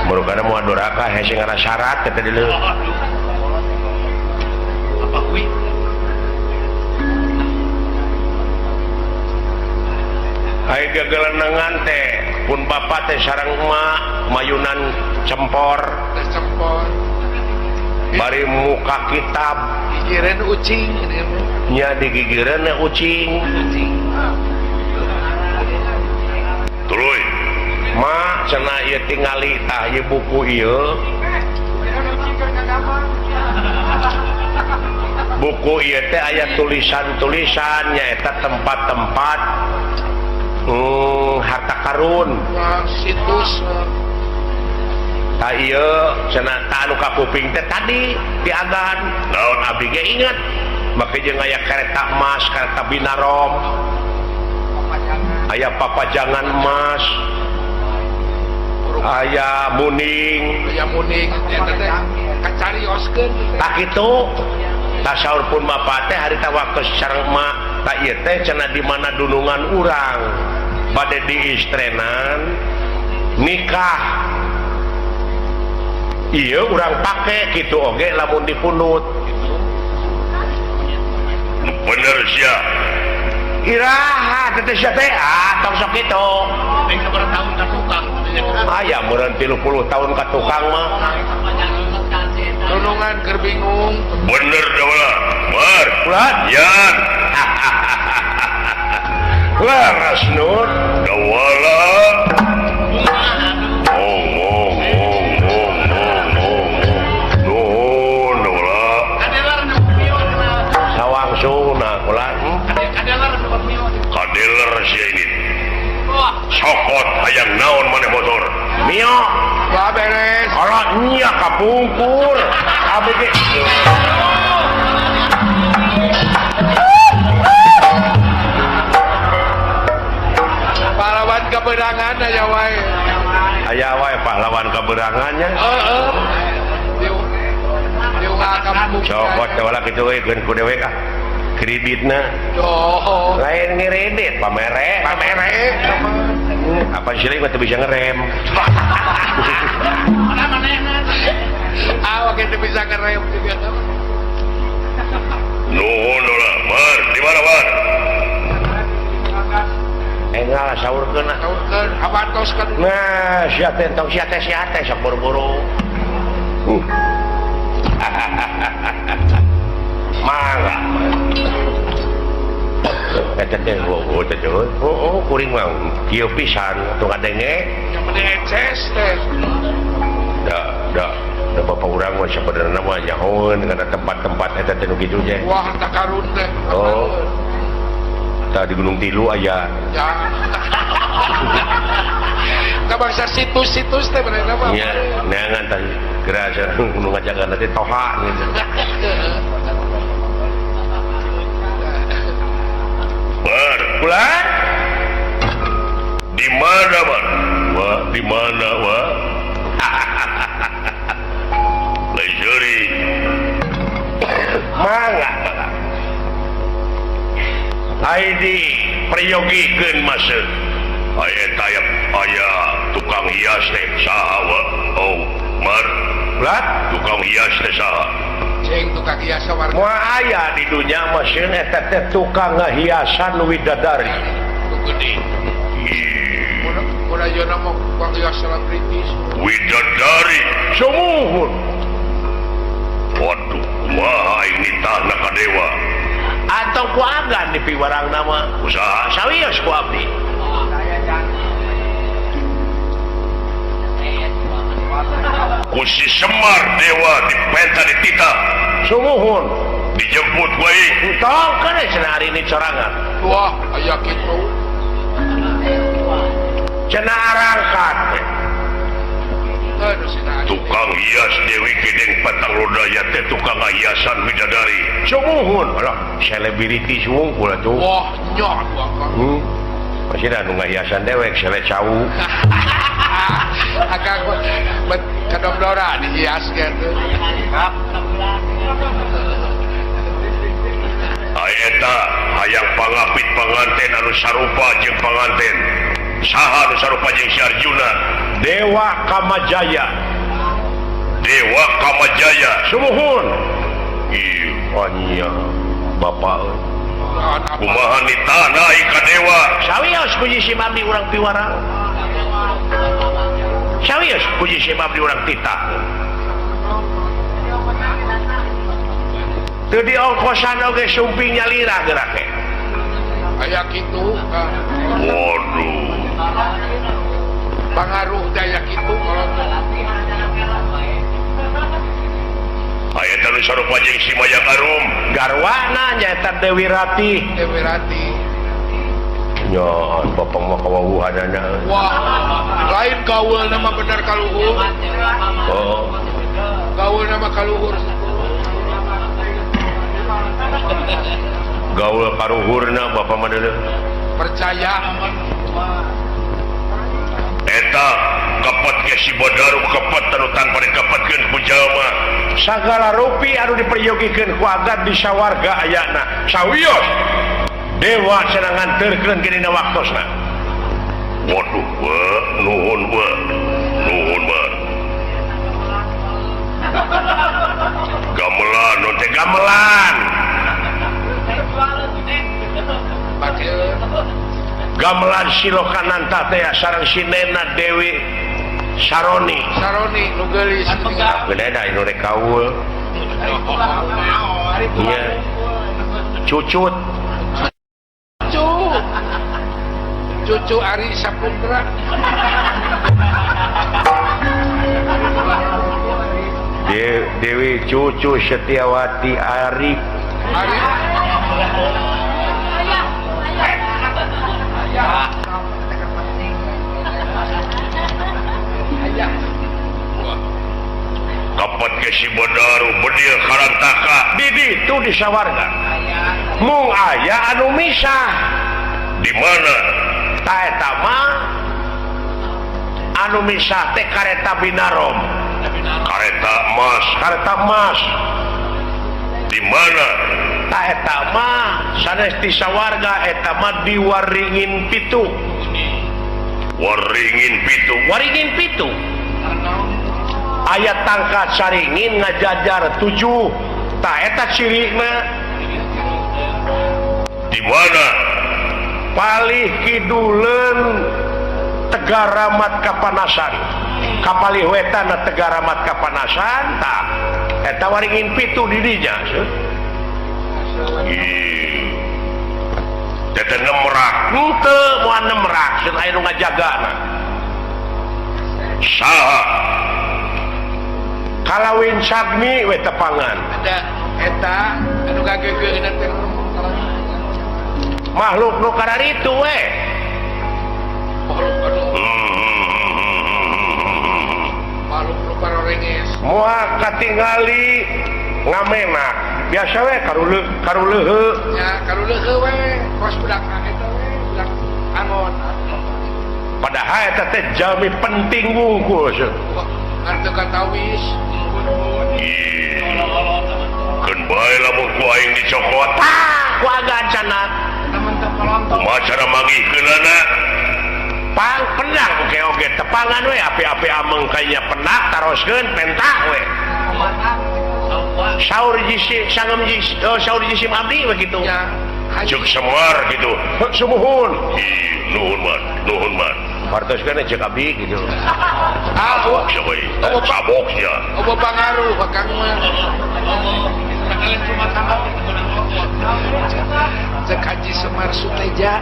murugana moal duraka hese ngara syarat kata dieu apa kuy ai gegelenengan teh pun bapak teh sareng emak mayunan cempor tes cempor bari muka kitab gigireun ucing nya digigireunna ucing tuluy ma cenah ieu tingali tah ieu buku ieu buku ieu teh aya tulisan-tulisan nyaeta tempat-tempat harta karun situs tah ieu cenah tah anu kapuping teh tadi diagan naon abdi ge inget make jeung aya kereta emas kereta binarom aya papajangan emas aya muning aya muning eta teh kacarioskeun tak kitu tasaur pun bapak teh harita waktu sareng emak tak ieu teh cenah di mana dunungan urang bade diistrenan nikah iya urang pake gitu oge lamun dipunut bener sia iraha teh sia teh tong sok kitu teh sabar tahun ka tukang aya meureun 30 tahun ka tukang mah dunungan keur bingung bener da wala mar ulah yan laras nur da wala kadeler sia ini sokot hayang naon maneh motor mio wah beres ora nya kapungkur abdi ge pahlawan keberangan aya wae aya wae pahlawan keberangannya diungah cokot teh wala kitu we keun ku dewek kreditna oh lain ngeredit pamere apa sih mah teu bisa ngerem oke teu bisa ngerem juga nuhun ulah mar di mana mar enggak saurkeun saurkeun abantoskeun nah sia teh tong sia teh sok buru-buru mangga eta teh kuring mah kieu pisan atuh ngadenge yang penting ekses teh da bapak urang mah sabenerna mah nyahoeun kana tempat-tempat eta teh nu kitu teh wah harta karun teh oh tah di Gunung Tilu aya ya kabangsa situs-situs teh bener mah nya neangan tah gerasa nu ngajagan teh toha gitu mar bulan di mana mar wa di mana wa lejeuri mangga Aidi priyogikeun masuk aya tukang hias teh saha wa oh mar bulan tukang hias teh saha cing tukang hiasa warga Moal aya di dunia mesin eta teh tukang ngahiasan widadari. gede mun ayeuna mah tukang hias selebritis Widadari. Sumuhun. Waduh, wah ini tanah kadewa. Atau ku agan di piwarang nama Usaha sawios ku abdi. Kusi Semar dewa dipenta di tita. Sumuhun. Dijemput wae. Tong kana cenah hari ini corangan. wah aya kitu Cenah arangkat. aduh cenah Tukang hias Dewi Gedeng Patang Roda ya teh tukang hiasan widadari. Sumuhun. Alah, selebriti sungkul atuh. wah nyok gua Masih ada nu ngahiasan dewek sele cau. akang bet kadondora dihias gitu Eta hayang pangapit panganten anu sarupa jeung panganten. Saha anu sarupa jeung si Arjuna? Dewa Kamajaya. Dewa Kamajaya. Sumuhun. Ieu Anya bapak. kumaha ni tanah ka dewa. Sawios puji si abdi urang piwarang. Sawios puji si abdi urang tita. Teu diongkosan oge sumping nyalira geurake. aya kitu Waduh. pangaruh daya kitu Aya anu sarupa jeung si Mayang Arum. Garwana nyaeta Dewi Ratih. Dewi Rati Nyon bapak mah kawuhanana. wah lain gaul nama bener kaluhur Oh. gaul nama kaluhur Gaul karuhurna bapak mah deuleu. percaya Eta kepet ke si Badaru kepet anu tanpa dikepetkeun ku jalma. Sagala rupi anu diperyogikeun ku agan di sawarga ayana. Sawios dewa cenah nganterkeun ke dina waktosna. Waduh, nuhun nuhun gamelan nu teh Gamelan. pakeun Gamelan Silokananta teh sareng si Nena Dewi Saroni. saroni nu geulis Geunena anu rek kaul. Nya. Cucut. cucu Ari Saputra Dewi Cucu Setiawati Ari. Ari kepet ke si Badaru bedil karantaka. Di itu di sawarga. Mung aya anu misah. Di mana? Ta eta mah anu misah teh kareta Binarom. Kareta emas. Kareta emas. Di mana? Ta eta mah sanes di sawarga eta mah di Waringin Pitu. Waringin Pitu. Waringin Pitu. Aya tangka saringin ngajajar 7. Ta eta cirina Di mana? palih kiduleun Tegaramat Kapanasan. Kapalih wetan Tegaramat Kapanasan ta eta Waringin Pitu di dinya. Tete nemrak. Henteu moal nemrak ceun aya nu ngajagana. Saha? Kalawin Sagni we tepangan. ada eta anu gageugeun teh Makhluk nu kararitu we. makhluk nu parorenges Moal katingali ngamenak. Biasa we karuleuheu. nya karuleuheu we kos budak eta we budak angon Padahal eta teh jalmi penting wungkul. ngan teu katawis Keun bae lamun ku aing dicokot. Ku agan cenah. Kumaha cara mangihkeunana? Pang pendak oge tepangan we api-api ameng kaynya penak taroskeun pentak we. saur jisim abdi begitu Ya. cek Semar gitu sumuhun nuhun man partos kan cek abdi gitu sabok siapa ini saboknya Obo pangaruh Kang mah. Cek Haji Semar Suteja.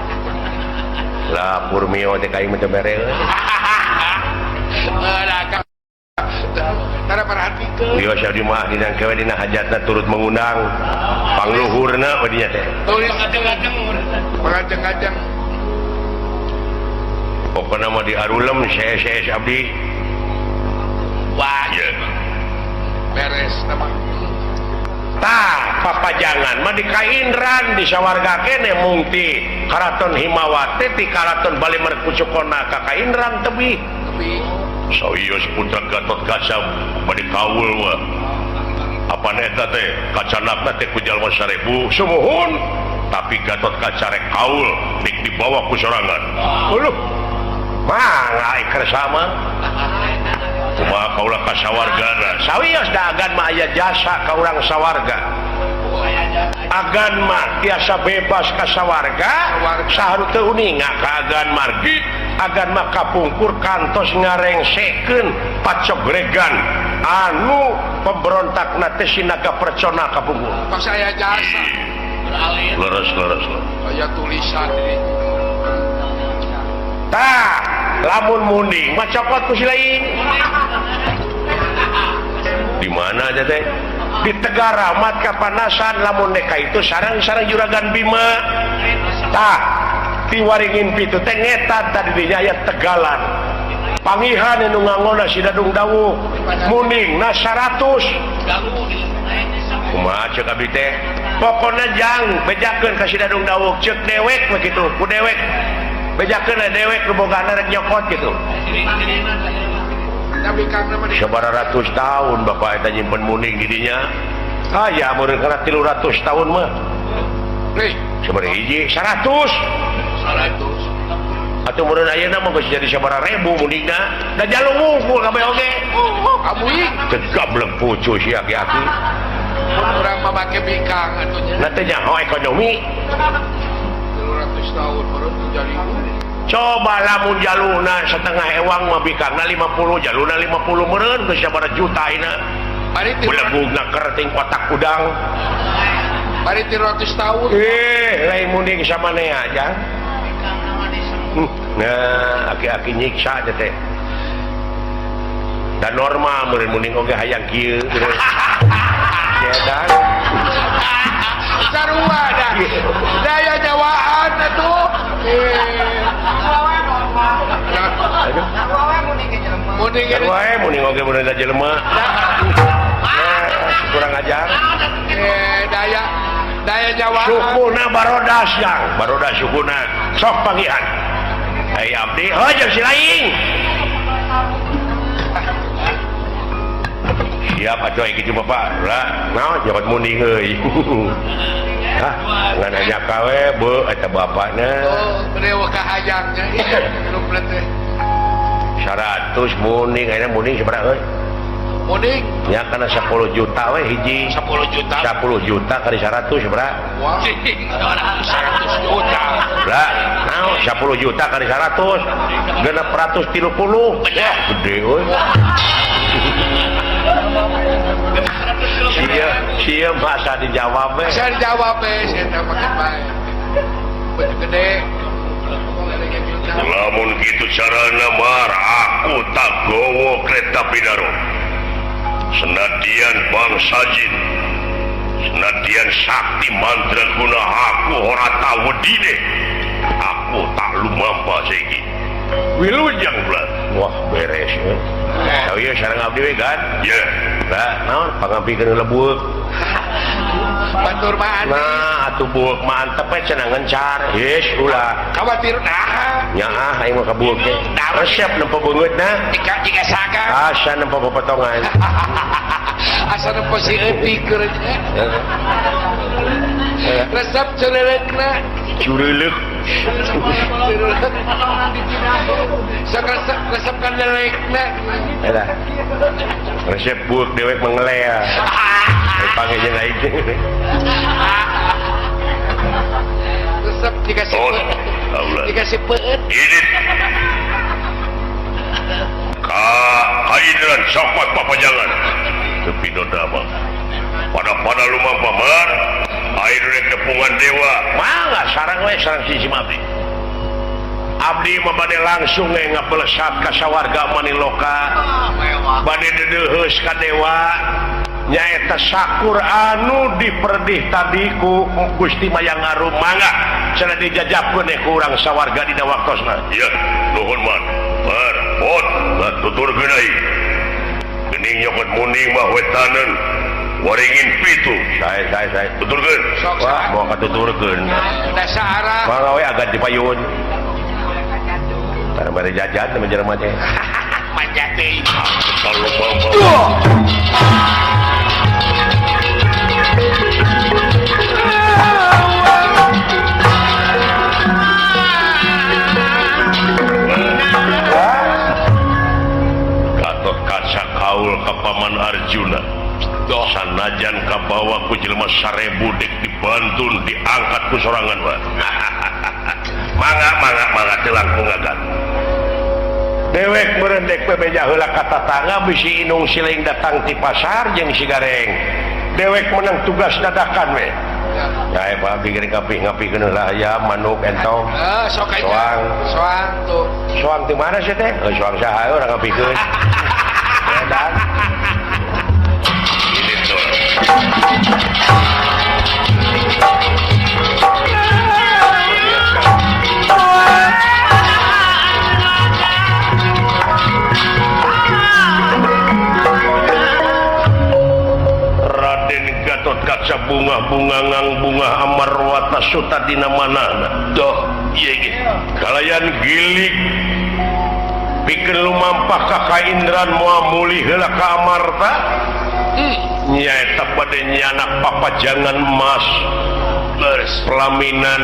lah Purmio teh kaing mah teu mere Lah Kang. Tara perhatikeun. Bios abdi mah dina kewe dina hajatna turut mengundang pangluhurna badinya teh Tulis pengajeng-ajeng. pokona mah diarulem CS abdi Wah, ya beres nama. tah papajangan mah di kainran di sawarga kene mungti karaton Himawati ti karaton bali merkucukona ka kainran tebih Tapi sawios putra Gatot Kaca bade kaul mah apa eta teh kacanakna teh ku jalma 1000 sumuhun tapi Gatot Kaca rek kaul dik dibawa ku sorangan uluh mangga iker sama kumaha kaulah ka sawargana sawios dagan mah aya jasa ka urang sawarga agan mah tiasa bebas ka sawarga saharu teu uninga ka agan margi agan mah kapungkur kantos ngarengsekeun pacogregan anu pemberontakna teh sinaga percona kapungkur pas saya jasa. leres Aya tulisan ini. tah lamun munding mah cokot ku si lain di mana aja teh di Tegaramat kapanasan lamun neka itu sarang-sarang juragan Bima tah ti waringin pitu teh ngetat tadi dinya aya tegalan pangihan anu ngangona si Dadung Dawu munding na 100 kumaha ceuk abdi teh pokona jang bejakeun ka si Dadung Dawu ceuk dewek begitu ku dewek bejakeun dewek kebogana rek nyokot gitu Tapi Kang nama di sabaraha ratus tahun bapak eta nyimpen munding di dinya aya meureun kana 300 tahun mah Nih, sabaraha hiji 100 100. atuh meureun ayeuna mah geus jadi sabaraha ribu mundingna da jalung ngungkul kabeh oge Kamu ing tegablek pucu si aki-aki orang memakai bingkang atunya. na teh nyaho ekonomi 300 tahun baru menjadi coba lamun jaluna setengah ewang mah bikangna 50 jaluna 50 meureun geus sabaraha juta ayeuna Bari belebugna kerting kotak udang 300 tahun. lain munding samaneh aja nah aki-aki nyiksa aja teh dan normal meureun munding oge hayang kieu sedan Sarua dah. Daya nyawaan atuh. Munding ini. wae munding oge meureun da jelema kurang ajar daya nyawaan. sukuna barodas yang barodas sukuna sok pangihan hai abdi jeung si laing siap atuh kitu bapak lah naon jabat munding euy hah ngan nanya kawe beuh eta bapakna Oh, beliau kahayangnya. Lupa teh. 100 munding ayeuna munding sabaraha euy Munding nya kana 10 juta we hiji 10 juta. 10 juta kali 100 sabaraha Wah. 100 juta. lah naon 10 juta kali 100 genep 130 ya gede euy sia masa dijawab we Saya dijawab saya tak makan baik. Baju gede. lamun gitu carana mar aku tak gowo kereta pidaro senadian bangsa jin senadian sakti mantra guna aku horata wedine aku tak lumampa saiki wilujeng bulan wah beres ya oh iya sareng abdi we kan ya lah naon pangampikeun lebeuk Batur mah nah atuh bueuk mah antep we cenah ngencar yes ulah khawatir nah. nya aing mah ka bueuk teh resep nempo beungeutna Jika saga asa nempo potongan asal nempo si eutik keureunya. Resep celelekna. cureulek Sok resep kan celelekna. eta resep bueuk dewek mengelea pakai jeung aing. Resep dikasih Oh, peut. Allah. Dikasih peut. Ini kainran sapat papajangan tepi dodama pada lumampa mar air rek tepungan dewa Mangga sareng we sareng si abdi. Abdi mah bade langsung ngapelesat ka sawarga Maniloka. Bade dedeuheus ka dewa nyaeta sakur anu diperdih tadi ku Gusti Mayang Arum. Mangga cenah dijajabkeun ku urang sawarga dina waktosna. ya nuhun man mar pot tuturkeun ai geuning nyokot muning mah wetanen waringin pitu Sae tuturkeun Sok wah mau katuturkeun. dasara. Mangga we agak dipayun. Karena bade jajan temen jelema teh. Manjat deui. kalau bang Gatot kaca kaul ka paman Arjuna sanajan kabawa ku jelema 1000 dek dibantun diangkat ku sorangan mah mangga teu langkung ngagan Dewek merendek bebeja heula ka tatangga bisi inung siling datang ti pasar jeung si gareng. Dewek menang tugas dadakan we. Ya Pak bikin ngapi-ngapikeun heula aya manuk entong. Sok aja. Soang. Soang tuh. Soang di mana sih teh? Soang saha urang ngapikeun. Edan. ini tuh Raden Gatot Kaca bunga-bunga ngang bunga amarwata suta dina manana. doh iya gitu Kalayan gilik pikeun lumampah ka kaindran moal mulih heula ka amarta. Nyaeta bade nyanak papajangan emas beres pelaminan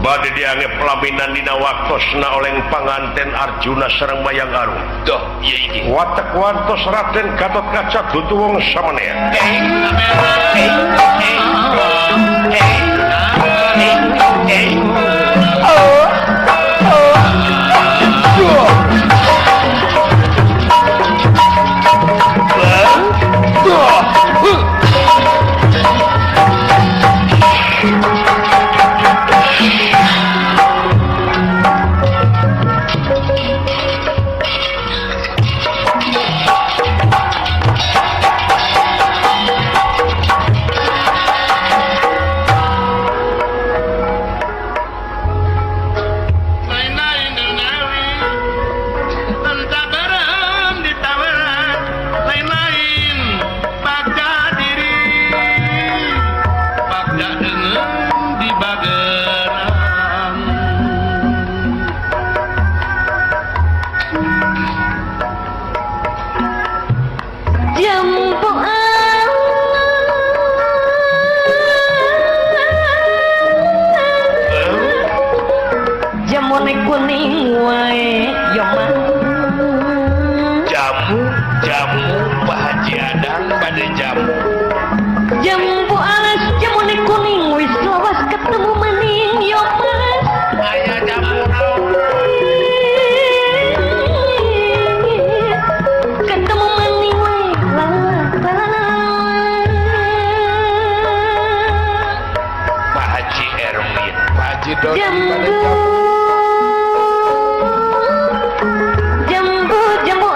bade diange pelaminan dina waktosna oleh panganten Arjuna sareng Mayang Arum. doh iya gitu Watek wantos Raden Gatot Kaca tutuwung samanea. Jamone kuning wae yo mah. Jamu Pak Haji Adang bade jamu. Jambu alas jamone kuning wis lawas ketemu maning yo mas. Aya jamu Ketemu maning wae Pak Haji Erwin. Haji Dodi jambu pada jamu. jambu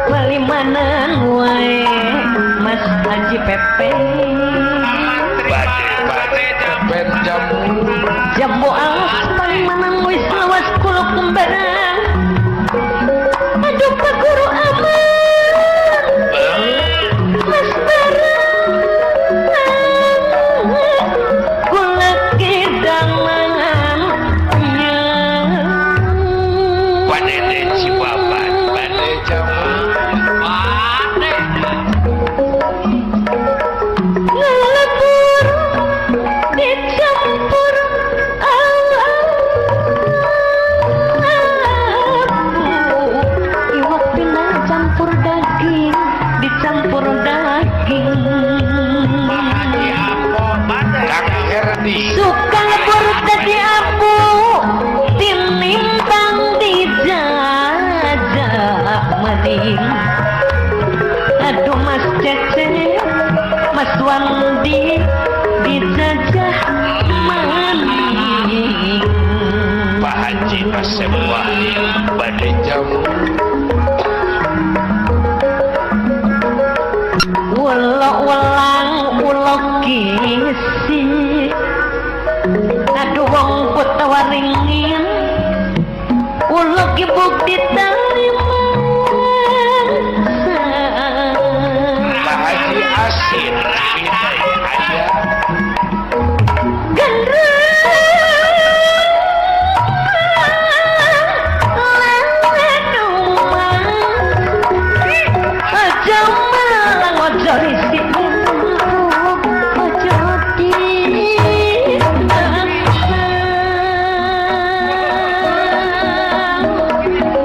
Walimanan wae Mas Haji Pepe. Ben jamu. Jambu alas Walimanan wis lawas kulo kembaran. Aduh Pak Guru aman. Mas barang kula kidangan Padede Cibaban. Bade jamu. ngalebur dicampur asep wah badai jamu ulo-ulang ulo kisi aduh wong puta waringin ulo kibuk diterima Pak Haji asin kita ya aja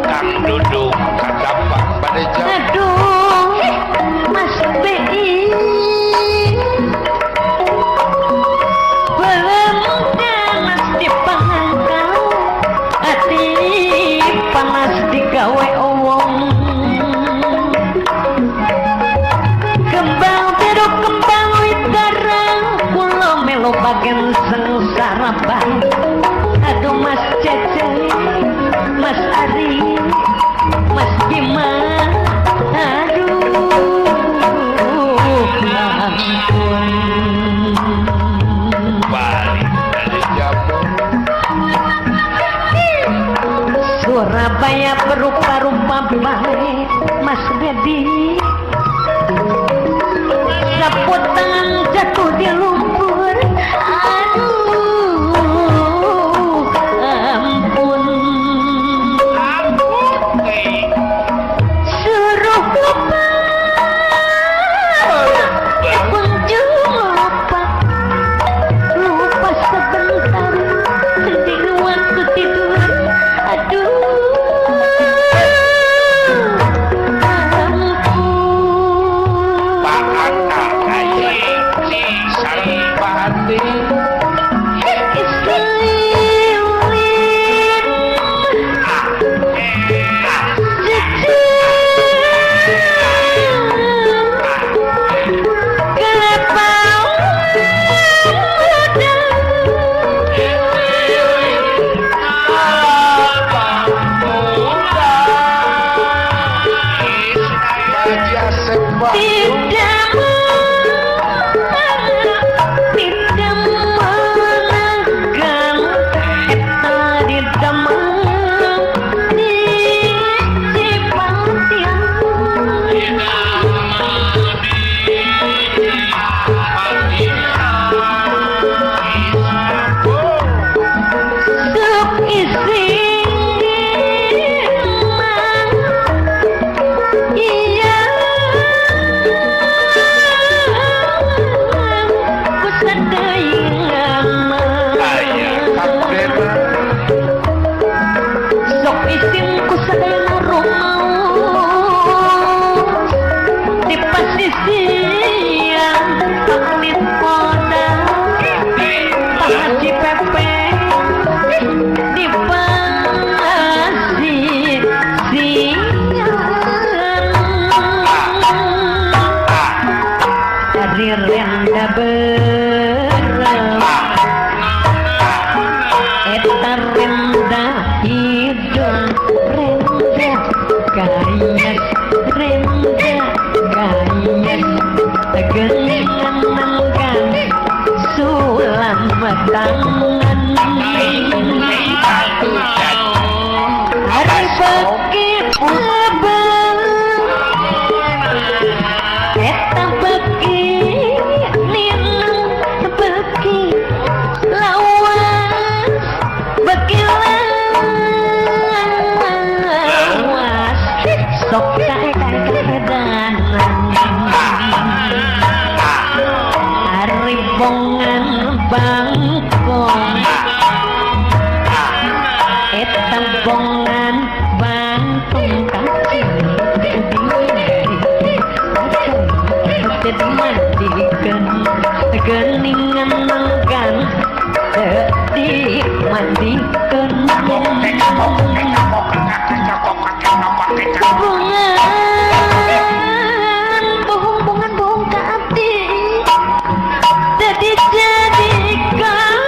Kang Dudung kadampang badai jamu aduh Mas BI belum panas dipangkal hati panas digawe owong kembang biru kembang witara kula melu bagen sengsara bang aduh Mas Cece Mas Ari Mas Bima aduh ampun balik badai jamu Surabaya berupa-rupa baik Mas Dedi sapu tangan jatuh di lumpur aduh ampun suruh lupa kunjung lupa sebentar di waktu tidur aduh Pak Anta Haji si Sari Pahati Haji Asep Wah renda berem eta renda hidung renda kayas tegengan nengkan sulam tangan hari beki abang eta beki ninang beki lawas beki lawas sok kaedan kedanan hari bongan bangkong eta bongan bangkong kacil mandikan geningan nengkan mandikan bungan bohong ke abdi jadi jadikan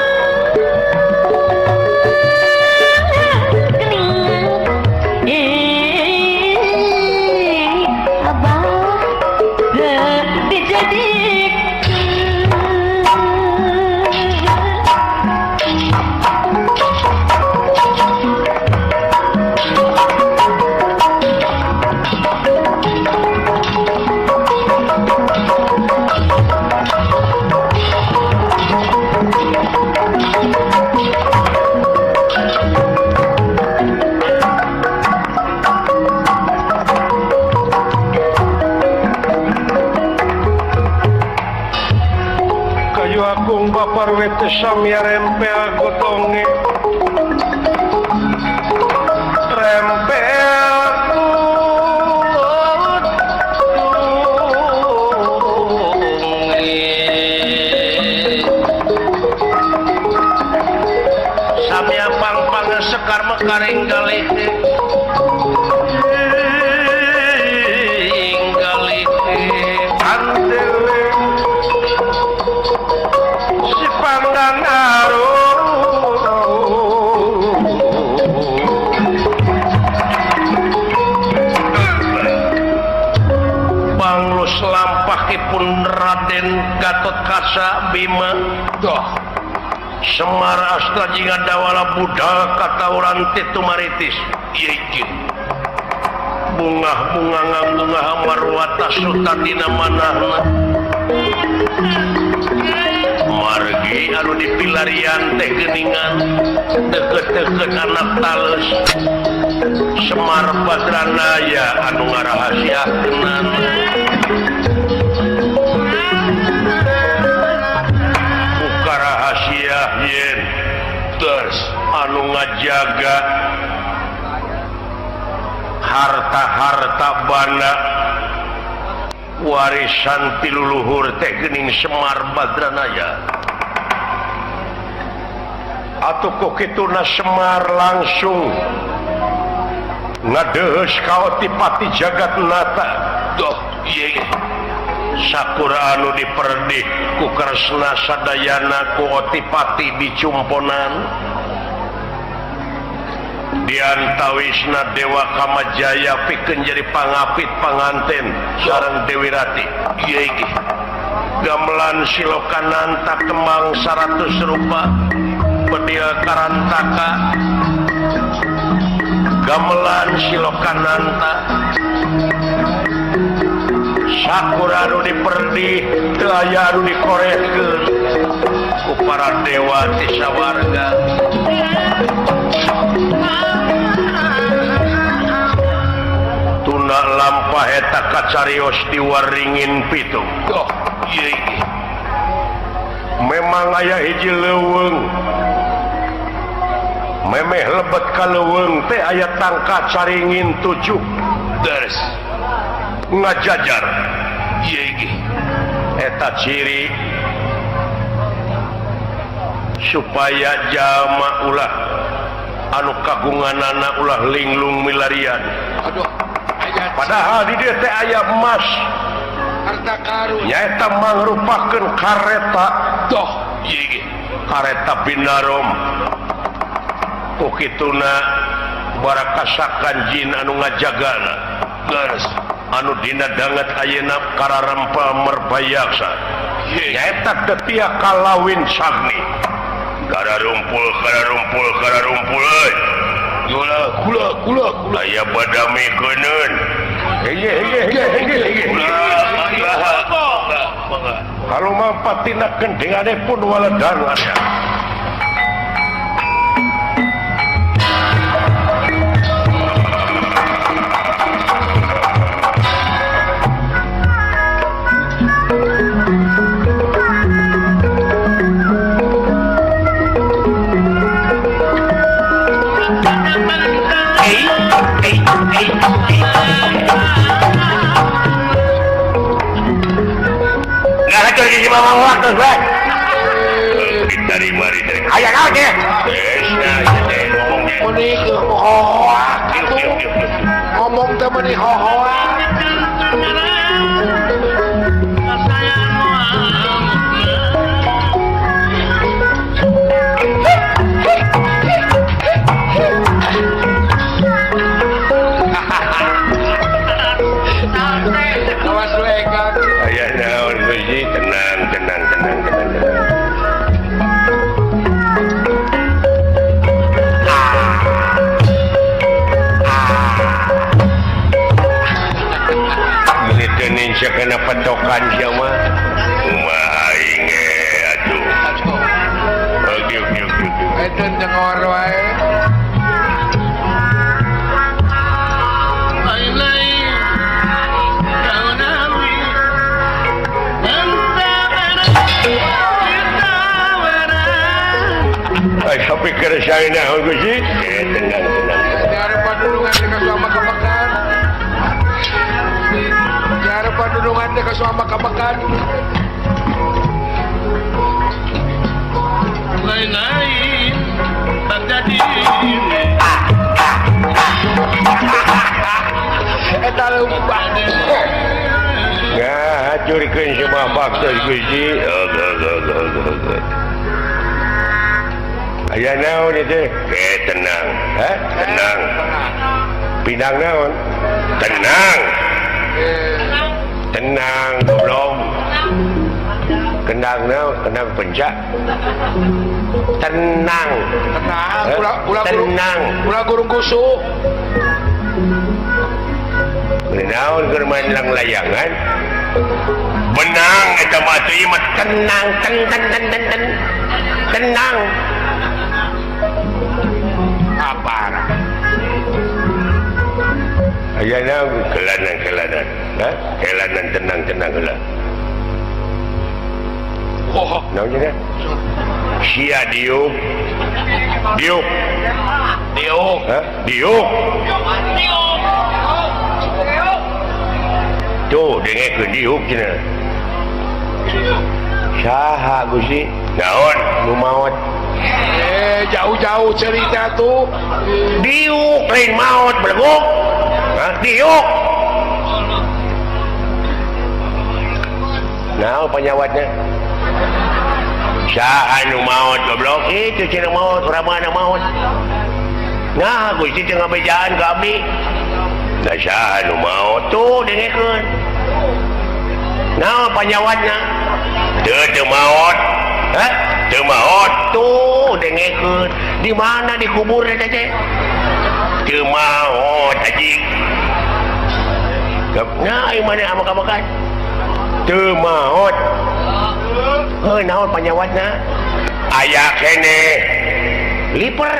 samya rempel gotonge rempel samya pang-pang sekar mekaring galih si pandang Banglus lampahipun Raden Gatotkaca Bima Semar Astra Jinga Dawala Buddha katauran Titu Maritis Yekin bunga-bunga ngambunga marwata sutadina manahna margi anu dipilarian teh geuningan deket-deket anak tales Semar Badranaya anu ngarahasiakeun buka rahasia yen terus anu ngajaga harta-harta bana warisan tiluluhur teh geuning Semar Badranaya atuh kok kituna Semar langsung ngadeus ka Otipati Jagatnata doh ieu sakura anu diperdih ku Kresna sadayana ku Otipati dicumponan diantawisna Dewa Kamajaya pikeun jadi pangapit panganten sareng Dewi Rati ieu ge gamelan Silokananta kembang 100 rupa bedil Karantaka gamelan Silokananta sakura anu diperdih teu aya anu dikorekeun ku para dewa ti sawarga tuna lampah eta kacarios diwaringin pitu oh ieu ge memang aya hiji leuweung memeh lebet ka leuweung teh aya tangka caringin 7 deres ngajajar ieu ge eta ciri supaya jalma ulah anu kagunganana ulah linglung milarian aduh ayat padahal di dieu teh aya emas harta karun nyaeta mangrupakeun kareta doh ieu ge kareta Binarom ukituna barakasakan jin anu ngajagana geus anu dina danget ayeuna kararempa merbayaksa nyaeta tetia kalawin sagni kararumpul euy kula aya badami keuneun kalau mampatina kendengane pun waledangan ya dari mari dari aya naon meuni hohoak ngomong teh meuni hohoak awas we Kang aya naon biji tenang Indonesia kena petokan sama aing aduh edan cengor wae saya naon Gusti? Tenang. Di hadapan dudungan dengan suama kabakan. Di hadapan dudungan dengan suama kabakan. Lain-lain terjadi. Eta leumpah. Ngacurkeun semua fakta Gusti. Aya naon teh? Tenang. Tenang. Pinang naon? Tenang. Tenang, goblok. Kenang naon? Kenang pencak. Tenang. Tenang. Ulah gurung kusuk. Naon keur main layangan? Benang eta mah teh mah tenang, tenang. Apa? Aya naon kelanan. Kelanan tenang heula. Oh, Naon nya? Sia diuk. Diuk. Tuh, dengekeun diuk cenah. Saha Gusti? Naon? Nu maot. jauh-jauh cerita tuh. Diuk lain maot beleguk. Diuk. Naon panyawatnya? Saha nu maot goblok? Itu cenah maot, urang mana maot. Nah, Gusti teu ngabejaan ka abdi. Da saha nu maot tuh dengekeun. Naon panyawatna? Teu maot. Teu maot tuh dengekeun. Di mana dikubur eta teh? Teu maot anjing. Nah, ieu mana amak-amakan? Teu maot. Heuh, naon panyawatna? Aya kene. Liper.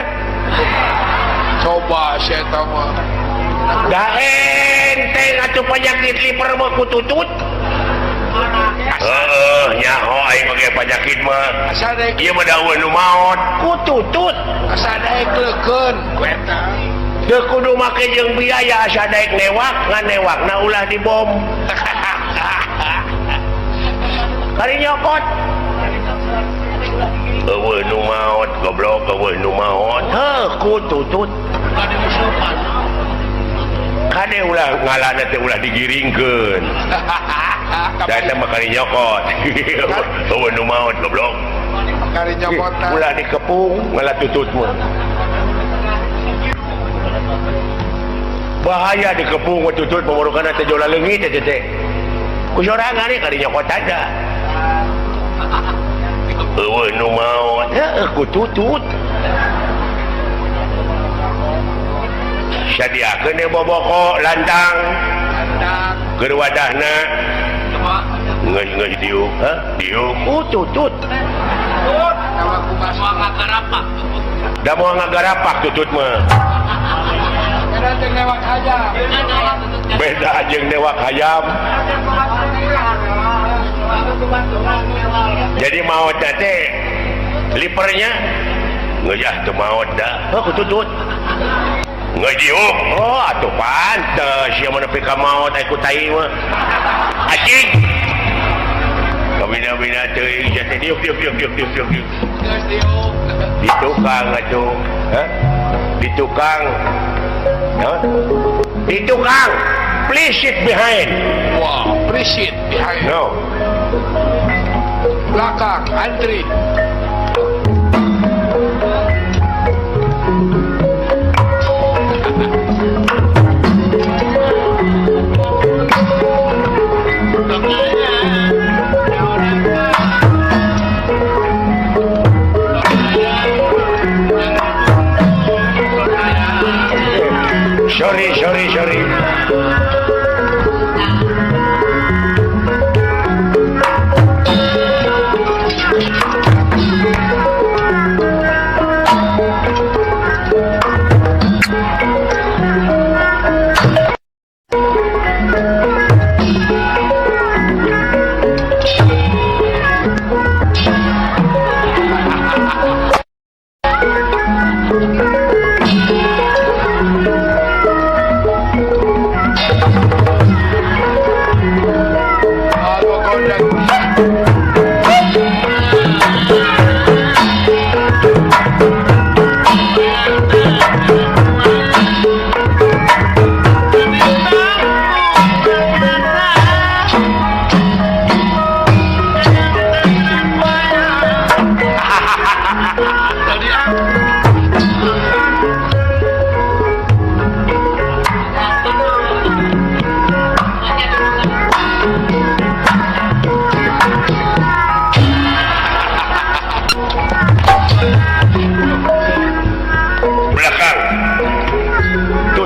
Coba saya tahu mah. Da enteng atuh penyakit liver mah kututut. Nyaho aing make penyakit mah. Asa daek Ieu mah daun nu maot, kututut. asa daek leukeun ku eta. Teu kudu make jeung biaya asa daek newak, ngan newakna ulah dibom. Kari nyokot. Eueuh nu maot goblok, eueuh nu maot. Heuh, kututut. Kade ulah ngalana teh ulah digiringkeun. Da eta mah kari nyokot. Eueuh nu maot goblok. Kari nyokotan. Ulah dikepung ngalah tutut mah. Bahaya dikepung tutut pemurukana teh jola leungit teh teh. Ku sorangan ni kari nyokotan da. Eueuh nu maot. Heuh, kututut. Sadiakeun deh boboko lantang keur wadahna geus diuk diuk tutut da moal ngagarapak tutut mah beda jeung dewak hayam jadi maot teh lipernya geus teu maot da tutut ngadiuk. Oh, atuh pantes sia mana pika maot aku tai mah. Anjing. Kabina-bina teuing teh diuk. Di tukang atuh. Di tukang. Di tukang. Please sit behind. Wow, please sit behind. No. Belakang, antri. Sorry.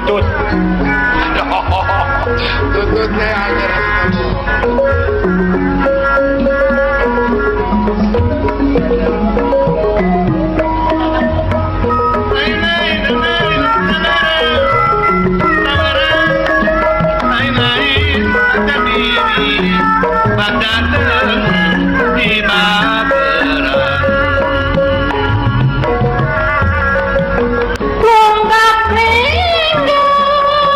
tutut tutut teh anger Tunggak ninggal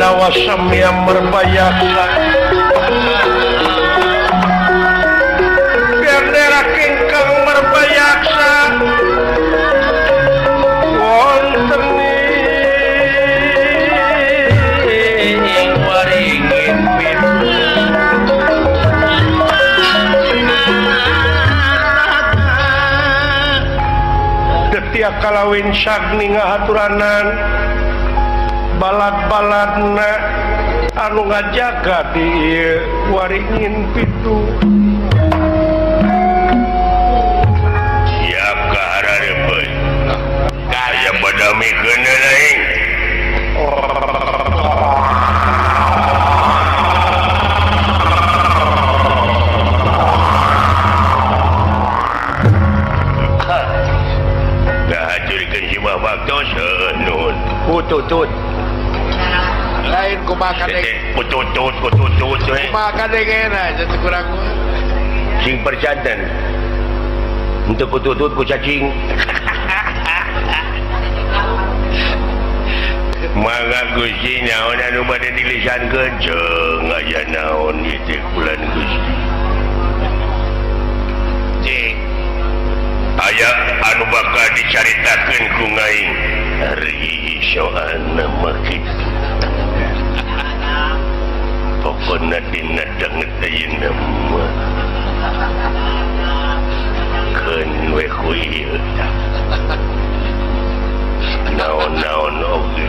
Jawa Samya Merbayaksa bendera kengkang Merbayaksa wonten ing waringin detia kalawin sagni ngahaturanan balad-baladna anu ngajaga di waringin pitu siap ka harareun kaya badamikeun aing dah hajurkeun si baktos nuhun kututut lain kumaha kadeng kututut kumaha kadengena jadi kurang sing perjantan untuk kututut ku cacing mangga Gusti naon anu bade dilisankeun jeung aya naon ieu teh kulan Gusti cing aya anu bakal dicaritakeun ku ngaing ari soalna mah kitu pokona dina danget ayeuna mah keun we ku ieu naon-naon oge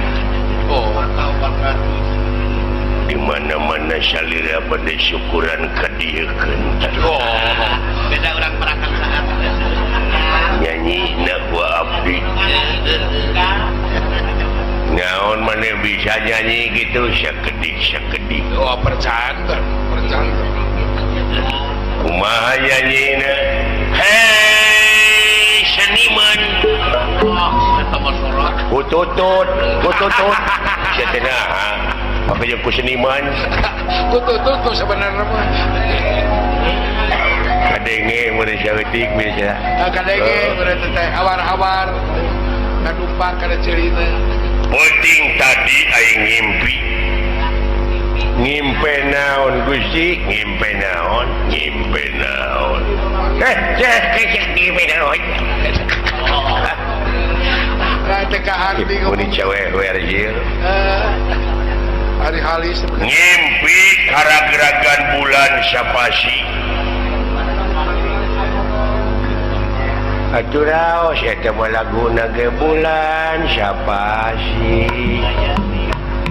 oh banget di mana-mana salira bade syukuran ka dieu keun oh beda urang perakan saat nyanyi na gua abdi naon mana bisa nyanyi gitu sakedik oh percantan kumaha nyanyina hei seniman kututut setena makanya ku seniman kututut sebenarnya mah kadenge mun saeutik bisa kadenge berarti teh awar-awar kadumpak kada cerita penting tadi aing ngimpe naon Gusti ngimpe naon ngimpe naon teka hati mun cewek werjil hari-hari sebenarnya ngimpi karageragan bulan Sapasi aturaos eta mah laguna ge bulan Sapasi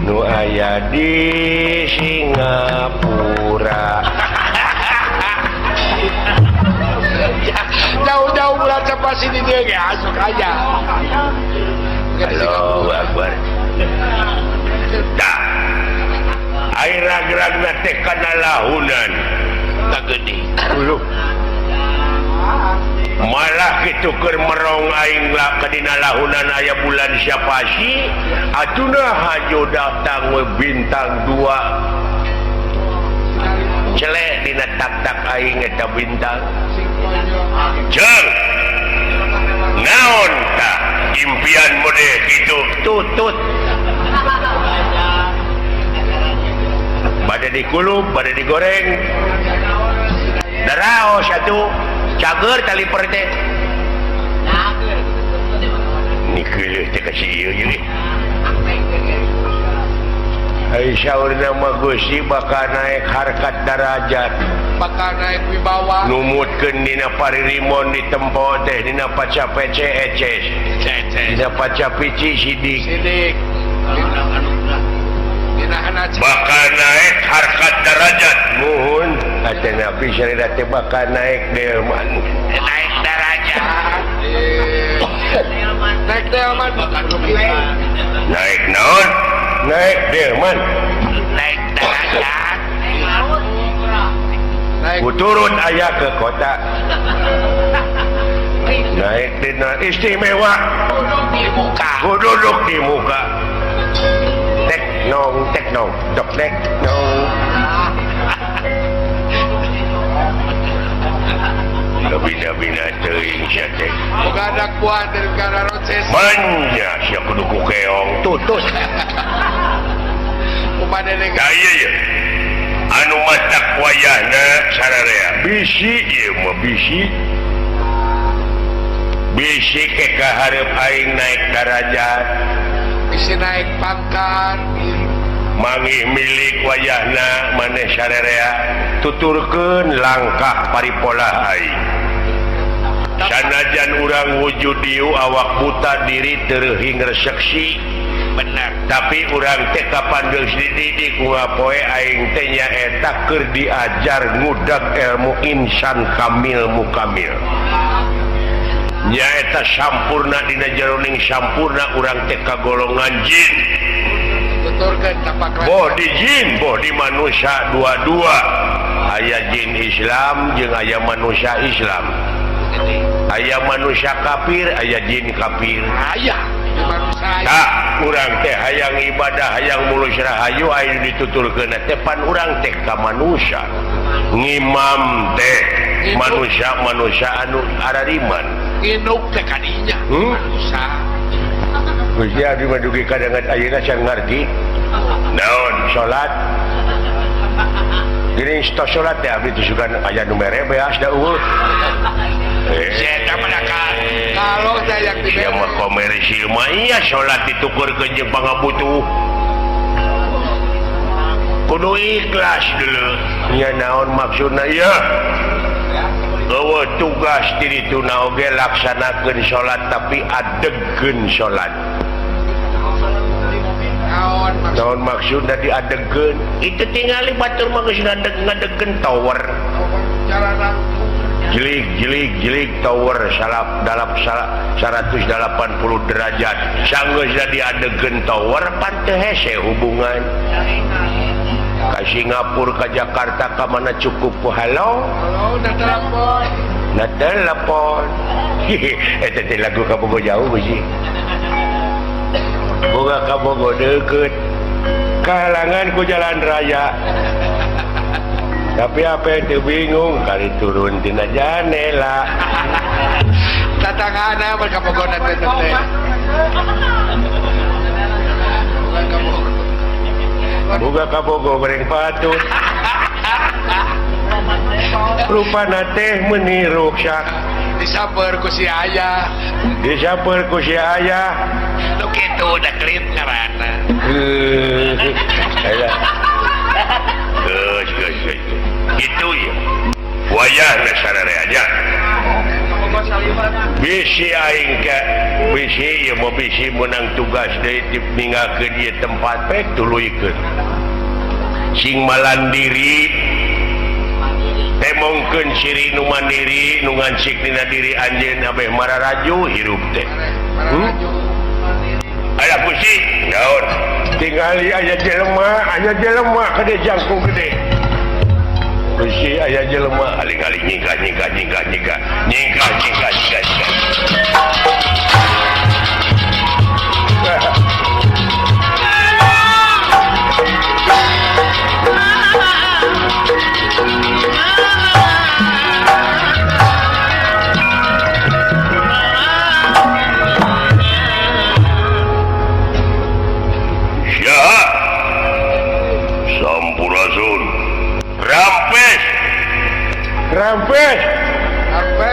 nu aya di Singapura jauh-jauh bulan Sapasi di dia ge asuk aja Allahu Akbar dah air rag-ragna teh kana lahunan gede uluh malah kitu keur merong aing lah kadina lahunan aya bulan Sapasi atuna hajo datang we bintang 2 celek dina tak-tak aing eta bintang jeung naon tah impian mode kitu tutut bade dikulub bade digoreng daraos atuh cager tali perte nikeuleuk teh ka si ieu ye ai saurna mah Gusti bakal naik harkat darajat bakal naik wibawa numutkeun dina paririmon di tempo teh dina paca PC eces dina paca pici sidik bakal naik harkat darajat nuhun ate nabi syariat teh bakal naik delman naik darajat naik delman naik naon naik delman naik darajat naik turun aya ke kota naik dina istimewa duduk di muka tek nong dok tek nong bina-bina teuing sia teh boga anak buah dari negara Roces manja sia kudu ku keong tutut pada anu matak wayahna sararea bisi ke kaharep aing naik darajat bisa naik pangkat manggih milik wayahna maneh sararea tuturkeun langkah paripola aing sanajan urang wujud diu awak buta diri terhing reseksi benar tapi urang teh kapan geus dididik ngapoe aing teh nyaeta keur diajar ngudag ilmu insan kamil mukamil nyaeta sampurna dina jeroning sampurna urang teh kagolongan jin tuturkeun tapak boh di jin boh di manusia dua-dua aya jin Islam jeung aya manusia Islam aya manusia kafir aya jin kafir ayah di manusia tak urang teh hayang ibadah hayang mulus rahayu aya dituturkeun teh pan urang teh ka manusia ngimam teh manusia anu arariman inuk teh kadinya manusia Gusti abdi madugi kadangan ayeuna can ngarti naon salat geuning salat teh abdi teh sugan aya nu mere beas da eueuh saya menakal kalau saya yang dia mah komersil mah iya salat ditukurkeun jeung pangabutuh kudu ikhlas dulu nya naon maksudna ieu eueuh tugas di ditu oge laksanakeun salat tapi adegkeun salat naon maksudna diadegkeun itu tingali batur mah geus ngadegkeun tower jilik tower dalap 180 derajat sanggeus diadegkeun tower pan teu hese hubungan ka Singapura ka Jakarta ka mana cukup halo na telepon eta teh lagu kabogo jauh sih boga kabogo deukeut kahalangan ku jalan raya tapi apa itu bingung kali turun tina janela tatanggana berkabogona teh boga kabogo goreng patut rupana teh meniru syak disaper ku si ayah lu kitu udah klip ngaranna geus gitu ya wayahna sararea aja bisi aing ka bisi ya mau bisi menang tugas deui ninggalkeun ieu tempat pek tuluikeun sing malandiri temongkeun ciri nu mandiri nu ngancik dina diri anjeun abeh mararaju hirup teh aya pusi naon tingali aya jelema kade jangkung gede pusi aya jelema aling-aling nyingka rampes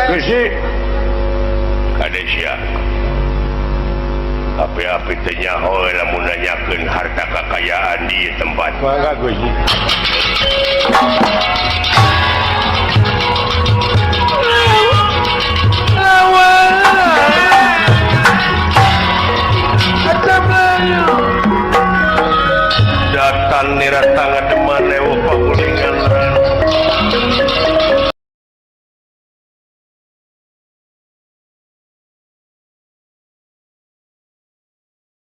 Gusti kade sia api-api teh nyaho lamun nanyakeun harta kekayaan di tempat mangga Gusti datang niratang deman lewo pagulingan